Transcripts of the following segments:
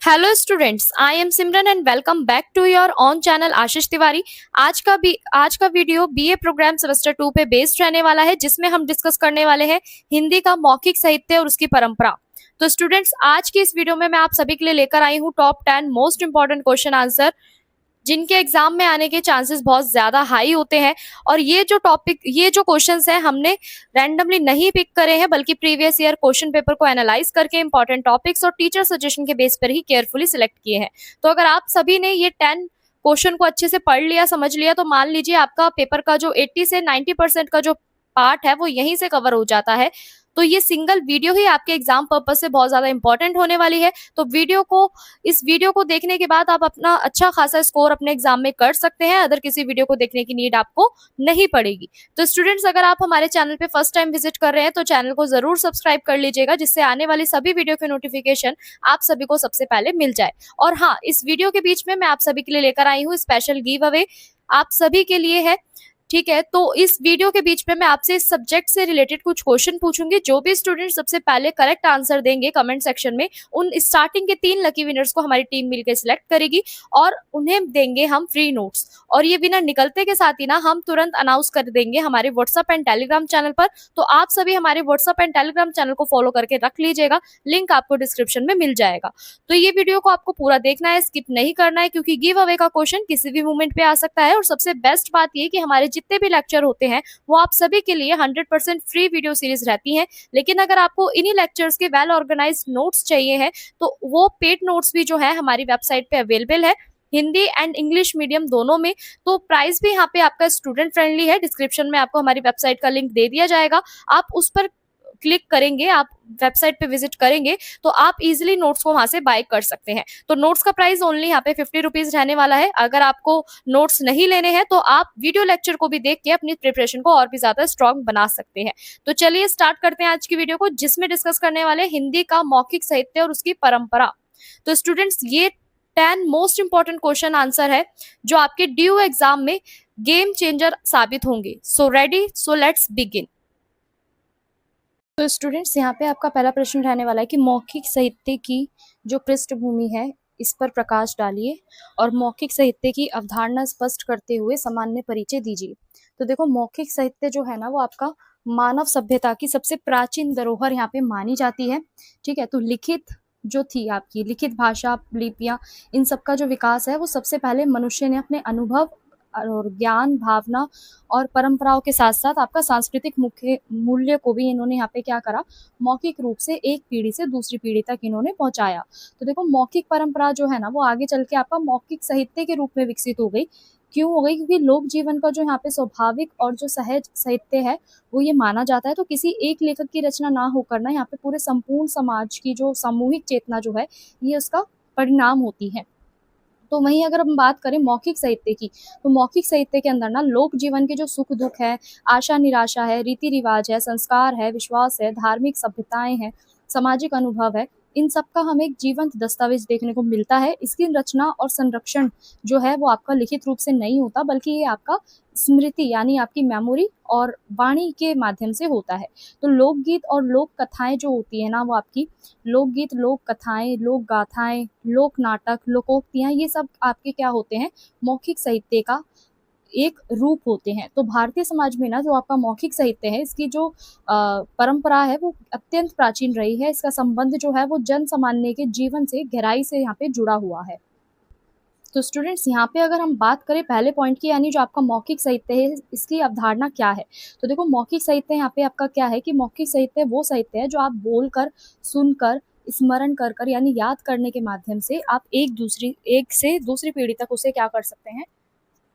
Hello students, I am Simran and welcome back to your own channel Ashish Tiwari. आज का video BA programme semester 2 पे based रहने वाला है, जिसमें हम डिस्कस करने वाले हैं हिंदी का मौखिक साहित्य और उसकी परंपरा। तो स्टूडेंट्स, आज की इस वीडियो में मैं आप सभी के लिए लेकर आई हूँ top 10 most important question answer, जिनके एग्जाम में आने के चांसेस बहुत ज्यादा हाई होते हैं। और ये जो क्वेश्चंस हैं, हमने रैंडमली नहीं पिक करे हैं, बल्कि प्रीवियस ईयर क्वेश्चन पेपर को एनालाइज करके इंपॉर्टेंट टॉपिक्स और टीचर सजेशन के बेस पर ही केयरफुली सिलेक्ट किए हैं। तो अगर आप सभी ने ये 10 क्वेश्चन को अच्छे से पढ़ लिया, समझ लिया, तो मान लीजिए आपका पेपर का जो 80 से 90% का जो पार्ट है वो यहीं से कवर हो जाता है। तो ये सिंगल वीडियो ही आपके एग्जाम पर्पस से बहुत ज्यादा इंपॉर्टेंट होने वाली है। तो इस वीडियो को देखने के बाद आप अपना अच्छा खासा स्कोर अपने एग्जाम में कर सकते हैं। अदर किसी वीडियो को देखने की नीड आपको नहीं पड़ेगी। तो स्टूडेंट्स, अगर आप हमारे चैनल पे फर्स्ट टाइम विजिट कर रहे हैं तो चैनल को जरूर सब्सक्राइब कर लीजिएगा, जिससे आने वाली सभी वीडियो के नोटिफिकेशन आप सभी को सबसे पहले मिल जाए। और हाँ, इस वीडियो के बीच में मैं आप सभी के लिए लेकर आई हूँ स्पेशल गिव अवे, आप सभी के लिए है। ठीक है, तो इस वीडियो के बीच में मैं आपसे इस सब्जेक्ट से रिलेटेड कुछ क्वेश्चन पूछूंगी। जो भी स्टूडेंट सबसे पहले करेक्ट आंसर देंगे कमेंट सेक्शन में, उन स्टार्टिंग के 3 लकी विनर्स को हमारी टीम मिलकर सिलेक्ट करेगी और उन्हें देंगे हम फ्री नोट्स। और ये विनर निकलते के साथ ही ना हम तुरंत अनाउंस कर देंगे हमारे व्हाट्सअप एंड टेलीग्राम चैनल पर। तो आप सभी हमारे व्हाट्सअप एंड टेलीग्राम चैनल को फॉलो करके रख लीजिएगा, लिंक आपको डिस्क्रिप्शन में मिल जाएगा। तो ये वीडियो को आपको पूरा देखना है, स्किप नहीं करना है, क्योंकि गिव अवे का क्वेश्चन किसी भी मोमेंट पे आ सकता है। और सबसे बेस्ट बात ये कि हमारे जितने भी लेक्चर होते हैं वो आप सभी के लिए 100% फ्री वीडियो सीरीज रहती हैं। लेकिन अगर आपको इन्हीं लेक्चर्स के वेल ऑर्गेनाइज्ड नोट्स चाहिए हैं तो वो पेड नोट्स भी जो है हमारी वेबसाइट पे अवेलेबल है, हिंदी एंड इंग्लिश मीडियम दोनों में। तो प्राइस भी यहाँ पे आपका स्टूडेंट फ्रेंडली है। डिस्क्रिप्शन में आपको हमारी वेबसाइट का लिंक दे दिया जाएगा, आप उस पर क्लिक करेंगे, आप वेबसाइट पे विजिट करेंगे तो आप इजिली नोट्स को वहां से बाय कर सकते हैं। तो नोट्स का प्राइस ओनली यहाँ पे 50 रुपीज रहने वाला है। अगर आपको नोट्स नहीं लेने हैं तो आप वीडियो लेक्चर को भी देख के अपनी प्रिपरेशन को और भी ज्यादा स्ट्रॉन्ग बना सकते हैं। तो चलिए स्टार्ट करते हैं आज की वीडियो को, जिसमें डिस्कस करने वाले हिंदी का मौखिक साहित्य और उसकी परंपरा। तो स्टूडेंट्स, ये 10 मोस्ट इंपॉर्टेंट क्वेश्चन आंसर है जो आपके ड्यू एग्जाम में गेम चेंजर साबित होंगे। So ready, so let's begin. तो स्टूडेंट्स, यहाँ पे आपका पहला प्रश्न रहने वाला है कि मौखिक साहित्य की जो पृष्ठभूमि है इस पर प्रकाश डालिए और मौखिक साहित्य की अवधारणा स्पष्ट करते हुए सामान्य परिचय दीजिए। तो देखो, मौखिक साहित्य जो है ना वो आपका मानव सभ्यता की सबसे प्राचीन धरोहर यहाँ पे मानी जाती है। ठीक है, तो लिखित जो थी आपकी लिखित भाषा, लिपियां, इन सब का जो विकास है वो सबसे पहले मनुष्य ने अपने अनुभव और ज्ञान, भावना और परंपराओं के साथ साथ आपका सांस्कृतिक मुख्य मूल्य को भी इन्होंने यहाँ पे क्या करा, मौखिक रूप से एक पीढ़ी से दूसरी पीढ़ी तक इन्होंने पहुंचाया। तो देखो, मौखिक परंपरा जो है ना वो आगे चल के आपका मौखिक साहित्य के रूप में विकसित हो गई। क्यों हो गई? क्योंकि लोक जीवन का जो यहाँ पे स्वाभाविक और जो सहज साहित्य है वो ये माना जाता है। तो किसी एक लेखक की रचना ना होकर ना यहाँ पे पूरे संपूर्ण समाज की जो सामूहिक चेतना जो है ये उसका परिणाम होती है। तो वहीं अगर हम बात करें मौखिक साहित्य की, तो मौखिक साहित्य के अंदर ना लोक जीवन के जो सुख दुख है, आशा निराशा है, रीति रिवाज है, संस्कार है, विश्वास है, धार्मिक सभ्यताएं हैं, सामाजिक अनुभव है, इन सब का हमें एक जीवंत दस्तावेज देखने को मिलता है। इसकी रचना और संरक्षण जो है वो आपका लिखित रूप से नहीं होता, बल्कि ये आपका स्मृति यानी आपकी मेमोरी और वाणी के माध्यम से होता है। तो लोकगीत और लोक कथाएं जो होती है ना वो आपकी लोकगीत, लोक कथाएं, लोक गाथाएं, लोक नाटक, लोकोक्तियां, ये सब आपके क्या होते हैं, मौखिक साहित्य का एक रूप होते हैं। तो भारतीय समाज में ना जो आपका मौखिक साहित्य है इसकी जो परंपरा है वो अत्यंत प्राचीन रही है। इसका संबंध जो है वो जन सामान्य के जीवन से गहराई से यहाँ पे जुड़ा हुआ है। तो स्टूडेंट्स, यहाँ पे अगर हम बात करें पहले पॉइंट की, यानी जो आपका मौखिक साहित्य है इसकी अवधारणा क्या है। तो देखो, मौखिक साहित्य यहाँ पे आपका क्या है कि मौखिक साहित्य वो साहित्य है जो आप बोलकर, सुनकर, स्मरण कर कर यानी याद करने के माध्यम से आप एक से दूसरी पीढ़ी तक उसे क्या कर सकते हैं,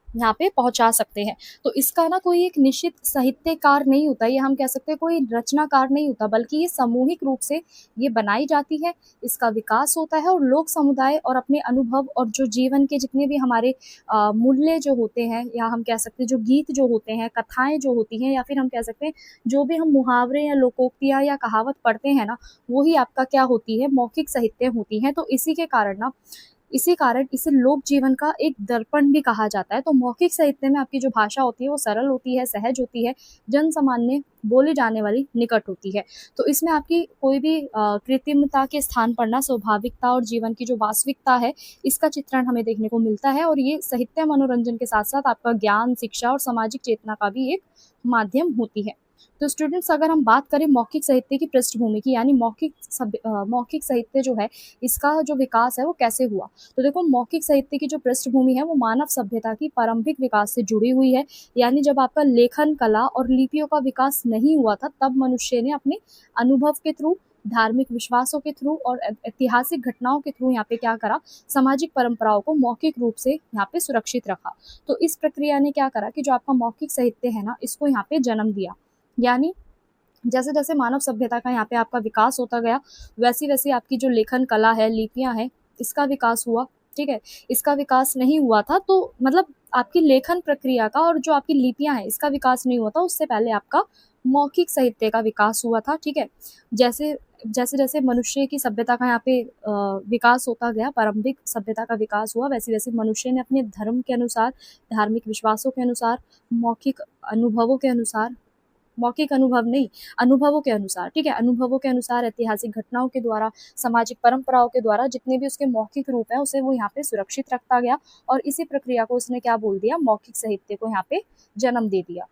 यहाँ पे पहुंचा सकते हैं। तो इसका ना कोई एक निश्चित साहित्यकार नहीं होता, ये हम कह सकते हैं कोई रचनाकार नहीं होता, बल्कि ये सामूहिक रूप से ये बनाई जाती है, इसका विकास होता है और लोक समुदाय और अपने अनुभव और जो जीवन के जितने भी हमारे मूल्य जो होते हैं, या हम कह सकते हैं जो गीत जो होते हैं, कथाएं जो होती हैं, या फिर हम कह सकते हैं जो भी हम मुहावरे या लोकोक्तियाँ या कहावत पढ़ते हैं ना, वही आपका क्या होती है, मौखिक साहित्य होती है। तो इसी के कारण ना इसी कारण इसे लोक जीवन का एक दर्पण भी कहा जाता है। तो मौखिक साहित्य में आपकी जो भाषा होती है वो सरल होती है, सहज होती है, जन सामान्य बोली जाने वाली निकट होती है। तो इसमें आपकी कोई भी कृत्रिमता के स्थान पर ना स्वाभाविकता और जीवन की जो वास्तविकता है, इसका चित्रण हमें देखने को मिलता है। और ये साहित्य मनोरंजन के साथ-साथ आपका ज्ञान, शिक्षा और सामाजिक चेतना का भी एक माध्यम होती है। तो स्टूडेंट्स, अगर हम बात करें मौखिक साहित्य की पृष्ठभूमि की, यानी मौखिक साहित्य जो है, इसका जो विकास है वो कैसे हुआ। तो देखो, मौखिक साहित्य की जो पृष्ठभूमि है वो मानव सभ्यता की प्रारंभिक विकास से जुड़ी हुई है। यानी जब आपका लेखन कला और लिपियों का विकास नहीं हुआ था, तब मनुष्य ने अपने अनुभव के थ्रू, धार्मिक विश्वासों के थ्रू और ऐतिहासिक घटनाओं के थ्रू यहाँ पे क्या करा, सामाजिक परंपराओं को मौखिक रूप से यहाँ पे सुरक्षित रखा। तो इस प्रक्रिया ने क्या करा कि जो आपका मौखिक साहित्य है ना, इसको यहाँ पे जन्म दिया। यानी जैसे जैसे मानव सभ्यता का यहाँ पे आपका विकास होता गया, वैसी वैसी आपकी जो लेखन कला है, लिपियां हैं, इसका विकास हुआ। ठीक है, इसका विकास नहीं हुआ था, तो मतलब आपकी लेखन प्रक्रिया का और जो आपकी लिपियां हैं, इसका विकास नहीं हुआ था, उससे पहले आपका मौखिक साहित्य का विकास हुआ था। ठीक है, जैसे जैसे जैसे मनुष्य की सभ्यता का यहाँ पे विकास होता गया, प्रारंभिक सभ्यता का विकास हुआ, वैसे वैसे मनुष्य ने अपने धर्म के अनुसार, धार्मिक विश्वासों के अनुसार, मौखिक अनुभवों के अनुसार, मौखिक अनुभव नहीं, अनुभवों के अनुसार, ठीक है, अनुभवों के अनुसार, ऐतिहासिक घटनाओं के द्वारा, सामाजिक परंपराओं के द्वारा जितने भी उसके मौखिक रूप है, उसे वो यहाँ पे सुरक्षित रखता गया। और इसी प्रक्रिया को उसने क्या बोल दिया, मौखिक साहित्य को यहाँ पे जन्म दे दिया।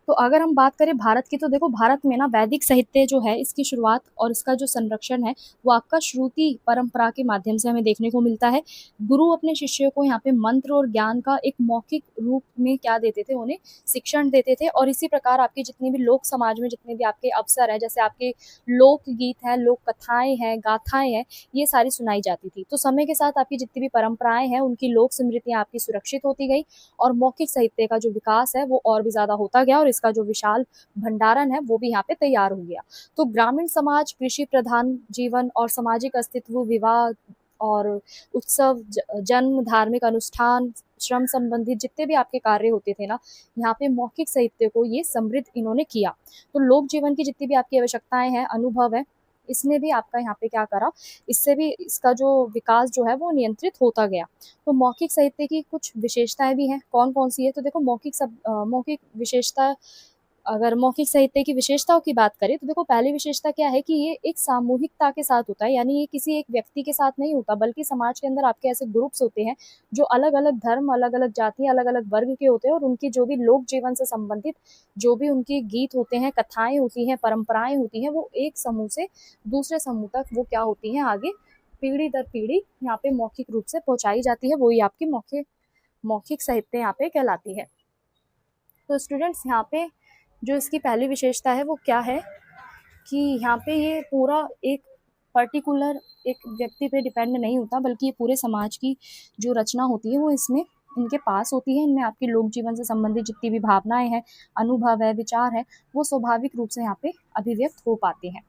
तो अगर हम बात करें भारत की, तो देखो, भारत में ना वैदिक साहित्य जो है, इसकी शुरुआत और इसका जो संरक्षण है वो आपका श्रुति परंपरा के माध्यम से हमें देखने को मिलता है। गुरु अपने शिष्यों को यहाँ पे मंत्र और ज्ञान का एक मौखिक रूप में क्या देते थे, उन्हें शिक्षण देते थे। और इसी प्रकार आपकी जितनी भी लोक समाज में जितने भी आपके अवसर है, जैसे आपके लोकगीत हैं, लोक कथाएं हैं, गाथाएं हैं, ये सारी सुनाई जाती थी। तो समय के साथ आपकी जितनी भी परंपराएं हैं, उनकी लोक स्मृतियां आपकी सुरक्षित होती गई और मौखिक साहित्य का जो विकास है वो और भी ज्यादा होता गया और इसका जो विशाल भंडारण है वो भी यहाँ पे तैयार हो गया। तो ग्रामीण समाज, कृषि प्रधान जीवन और सामाजिक अस्तित्व, विवाह और उत्सव, जन्म, धार्मिक अनुष्ठान, श्रम संबंधित जितने भी आपके कार्य होते थे ना, यहाँ पे मौखिक साहित्य को ये समृद्ध इन्होंने किया। तो लोक जीवन की जितनी भी आपकी आवश्यकताएं हैं, अनुभव है, इसने भी आपका यहाँ पे क्या करा, इससे भी इसका जो विकास जो है वो नियंत्रित होता गया। तो मौखिक साहित्य की कुछ विशेषताएं भी हैं, कौन कौन सी है। तो देखो, मौखिक विशेषता, अगर मौखिक साहित्य की विशेषताओं की बात करें, तो देखो, पहली विशेषता क्या है कि ये एक सामूहिकता के साथ होता है। यानी ये किसी एक व्यक्ति के साथ नहीं होता, बल्कि समाज के अंदर आपके ऐसे ग्रुप्स होते हैं जो अलग अलग धर्म, अलग अलग जाति, अलग अलग वर्ग के होते हैं और उनकी जो भी लोक जीवन से संबंधित जो भी उनके गीत होते हैं, कथाएं होती हैं, परंपराएं होती हैं, वो एक समूह से दूसरे समूह तक वो क्या होती हैं, आगे पीढ़ी दर पीढ़ी यहाँ पे मौखिक रूप से पहुंचाई जाती है। वही आपकी मौखिक मौखिक साहित्य यहाँ पे कहलाती है। तो स्टूडेंट्स, यहाँ पे जो इसकी पहली विशेषता है वो क्या है कि यहाँ पे ये पूरा एक पर्टिकुलर एक व्यक्ति पे डिपेंड नहीं होता, बल्कि ये पूरे समाज की जो रचना होती है वो इसमें इनके पास होती है। इनमें आपके लोक जीवन से संबंधित जितनी भी भावनाएं हैं, अनुभव है, विचार है, वो स्वाभाविक रूप से यहाँ पे अभिव्यक्त हो पाते हैं।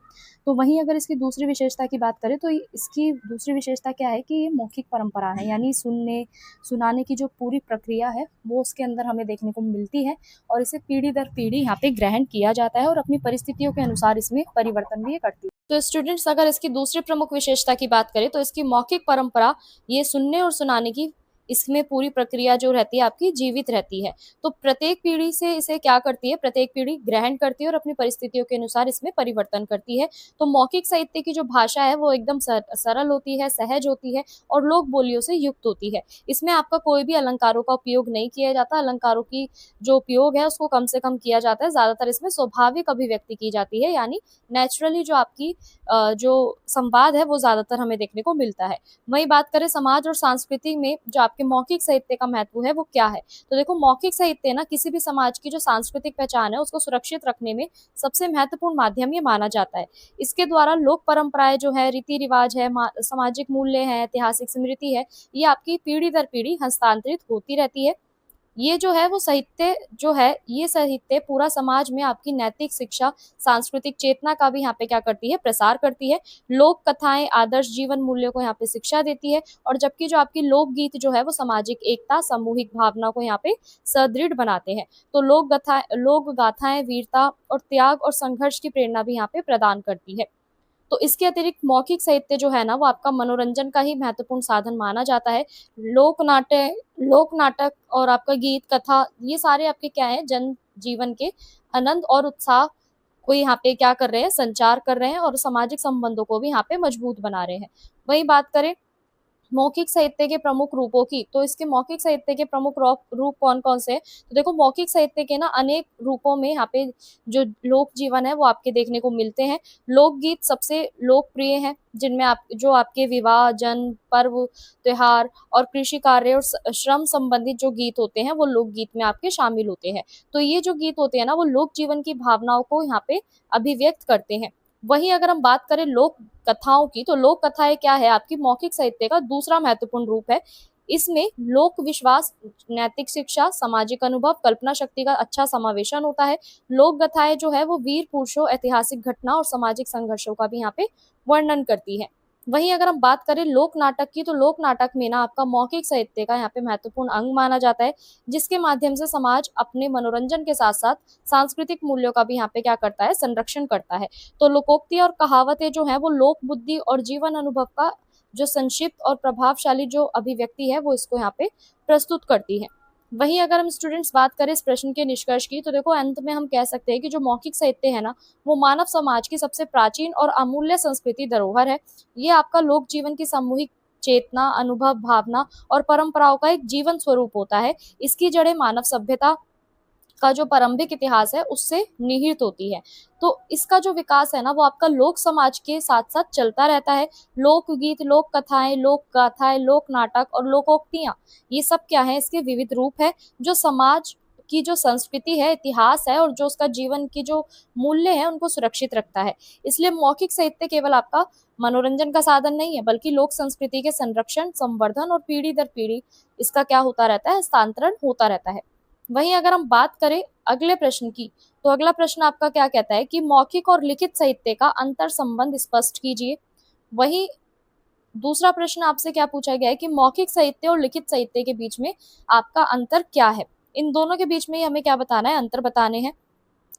तो वहीं अगर इसकी दूसरी विशेषता की बात करें, तो इसकी दूसरी विशेषता क्या है कि ये मौखिक परंपरा है। यानी सुनाने की जो पूरी प्रक्रिया है वो उसके अंदर हमें देखने को मिलती है और इसे पीढ़ी दर पीढ़ी यहाँ पे ग्रहण किया जाता है और अपनी परिस्थितियों के अनुसार इसमें परिवर्तन भी ये करती है। तो स्टूडेंट्स, अगर इसकी दूसरी प्रमुख विशेषता की बात करें, तो इसकी मौखिक परंपरा, ये सुनने और सुनाने की इसमें पूरी प्रक्रिया जो रहती है आपकी जीवित रहती है। तो प्रत्येक पीढ़ी से इसे क्या करती है, प्रत्येक पीढ़ी ग्रहण करती है और अपनी परिस्थितियों के अनुसार इसमें परिवर्तन करती है। तो मौखिक साहित्य की जो भाषा है वो एकदम सरल होती है, सहज होती है और लोक बोलियों से युक्त होती है। इसमें आपका कोई भी अलंकारों का उपयोग नहीं किया जाता। अलंकारों की जो उपयोग है उसको कम से कम किया जाता है। ज्यादातर इसमें स्वाभाविक अभिव्यक्ति की जाती है, यानी नेचुरली जो आपकी जो संवाद है वो ज्यादातर हमें देखने को मिलता है। वही बात करें समाज और संस्कृति में जो आपके मौखिक साहित्य का महत्व है वो क्या है। तो देखो, मौखिक साहित्य ना किसी भी समाज की जो सांस्कृतिक पहचान है उसको सुरक्षित रखने में सबसे महत्वपूर्ण माध्यम ये माना जाता है। इसके द्वारा लोक परंपराएं जो है, रीति रिवाज है, सामाजिक मूल्य है, ऐतिहासिक स्मृति है, ये आपकी पीढ़ी दर पीढ़ी हस्तांतरित होती रहती है। ये जो है वो साहित्य जो है, ये साहित्य पूरा समाज में आपकी नैतिक शिक्षा, सांस्कृतिक चेतना का भी यहाँ पे क्या करती है, प्रसार करती है। लोक कथाएं आदर्श जीवन मूल्यों को यहाँ पे शिक्षा देती है और जबकि जो आपकी लोकगीत जो है वो सामाजिक एकता, सामूहिक भावना को यहाँ पे सुदृढ़ बनाते हैं। तो लोक गाथाएं वीरता और त्याग और संघर्ष की प्रेरणा भी यहाँ पे प्रदान करती है। तो इसके अतिरिक्त मौखिक साहित्य जो है ना वो आपका मनोरंजन का ही महत्वपूर्ण साधन माना जाता है। लोक नाटक और आपका गीत कथा ये सारे आपके क्या है, जन जीवन के आनंद और उत्साह को यहाँ पे क्या कर रहे हैं, संचार कर रहे हैं और सामाजिक संबंधों को भी यहाँ पे मजबूत बना रहे हैं। वही बात करें मौखिक साहित्य के प्रमुख रूपों की, तो इसके मौखिक साहित्य के प्रमुख रूप कौन कौन से हैं? तो देखो मौखिक साहित्य के ना अनेक रूपों में यहाँ पे जो लोक जीवन है वो आपके देखने को मिलते हैं। लोकगीत सबसे लोकप्रिय हैं, जिनमें आप जो आपके विवाह, जन्म, पर्व, त्योहार और कृषि कार्य और श्रम संबंधित जो गीत होते हैं वो लोकगीत में आपके शामिल होते हैं। तो ये जो गीत होते हैं ना वो लोक जीवन की भावनाओं को यहाँ पे अभिव्यक्त करते हैं। वहीं अगर हम बात करें लोक कथाओं की, तो लोक कथाएं क्या है, आपकी मौखिक साहित्य का दूसरा महत्वपूर्ण रूप है। इसमें लोक विश्वास, नैतिक शिक्षा, सामाजिक अनुभव, कल्पना शक्ति का अच्छा समावेशन होता है। लोक कथाएं जो है वो वीर पुरुषों, ऐतिहासिक घटना और सामाजिक संघर्षों का भी यहाँ पे वर्णन करती है। वहीं अगर हम बात करें लोक नाटक की, तो लोक नाटक में ना आपका मौखिक साहित्य का यहाँ पे महत्वपूर्ण अंग माना जाता है, जिसके माध्यम से समाज अपने मनोरंजन के साथ साथ सांस्कृतिक मूल्यों का भी यहाँ पे क्या करता है, संरक्षण करता है। तो लोकोक्ति और कहावतें जो है वो लोक बुद्धि और जीवन अनुभव का जो संक्षिप्त और प्रभावशाली जो अभिव्यक्ति है वो इसको यहाँ पे प्रस्तुत करती है। वहीं अगर हम स्टूडेंट्स बात करें इस प्रश्न के निष्कर्ष की, तो देखो अंत में हम कह सकते हैं कि जो मौखिक साहित्य है ना वो मानव समाज की सबसे प्राचीन और अमूल्य संस्कृति धरोहर है। ये आपका लोक जीवन की सामूहिक चेतना, अनुभव, भावना और परंपराओं का एक जीवन स्वरूप होता है। इसकी जड़ें मानव सभ्यता का जो प्रारंभिक इतिहास है उससे निहित होती है। तो इसका जो विकास है ना वो आपका लोक समाज के साथ साथ चलता रहता है। लोकगीत, लोक कथाएं, लोक गाथाएं, लोक नाटक और लोकोक्तियां, ये सब क्या है, इसके विविध रूप है जो समाज की जो संस्कृति है, इतिहास है और जो उसका जीवन की जो मूल्य है उनको सुरक्षित रखता है। इसलिए मौखिक साहित्य केवल आपका मनोरंजन का साधन नहीं है, बल्कि लोक संस्कृति के संरक्षण, संवर्धन और पीढ़ी दर पीढ़ी इसका क्या होता रहता है, हस्तांतरण होता रहता है। वहीं अगर हम बात करें अगले प्रश्न की, तो अगला प्रश्न आपका क्या कहता है कि मौखिक और लिखित साहित्य का अंतर संबंध स्पष्ट कीजिए। वहीं दूसरा प्रश्न आपसे क्या पूछा गया है कि मौखिक साहित्य और लिखित साहित्य के बीच में आपका अंतर क्या है। इन दोनों के बीच में ही हमें क्या बताना है, अंतर बताने हैं।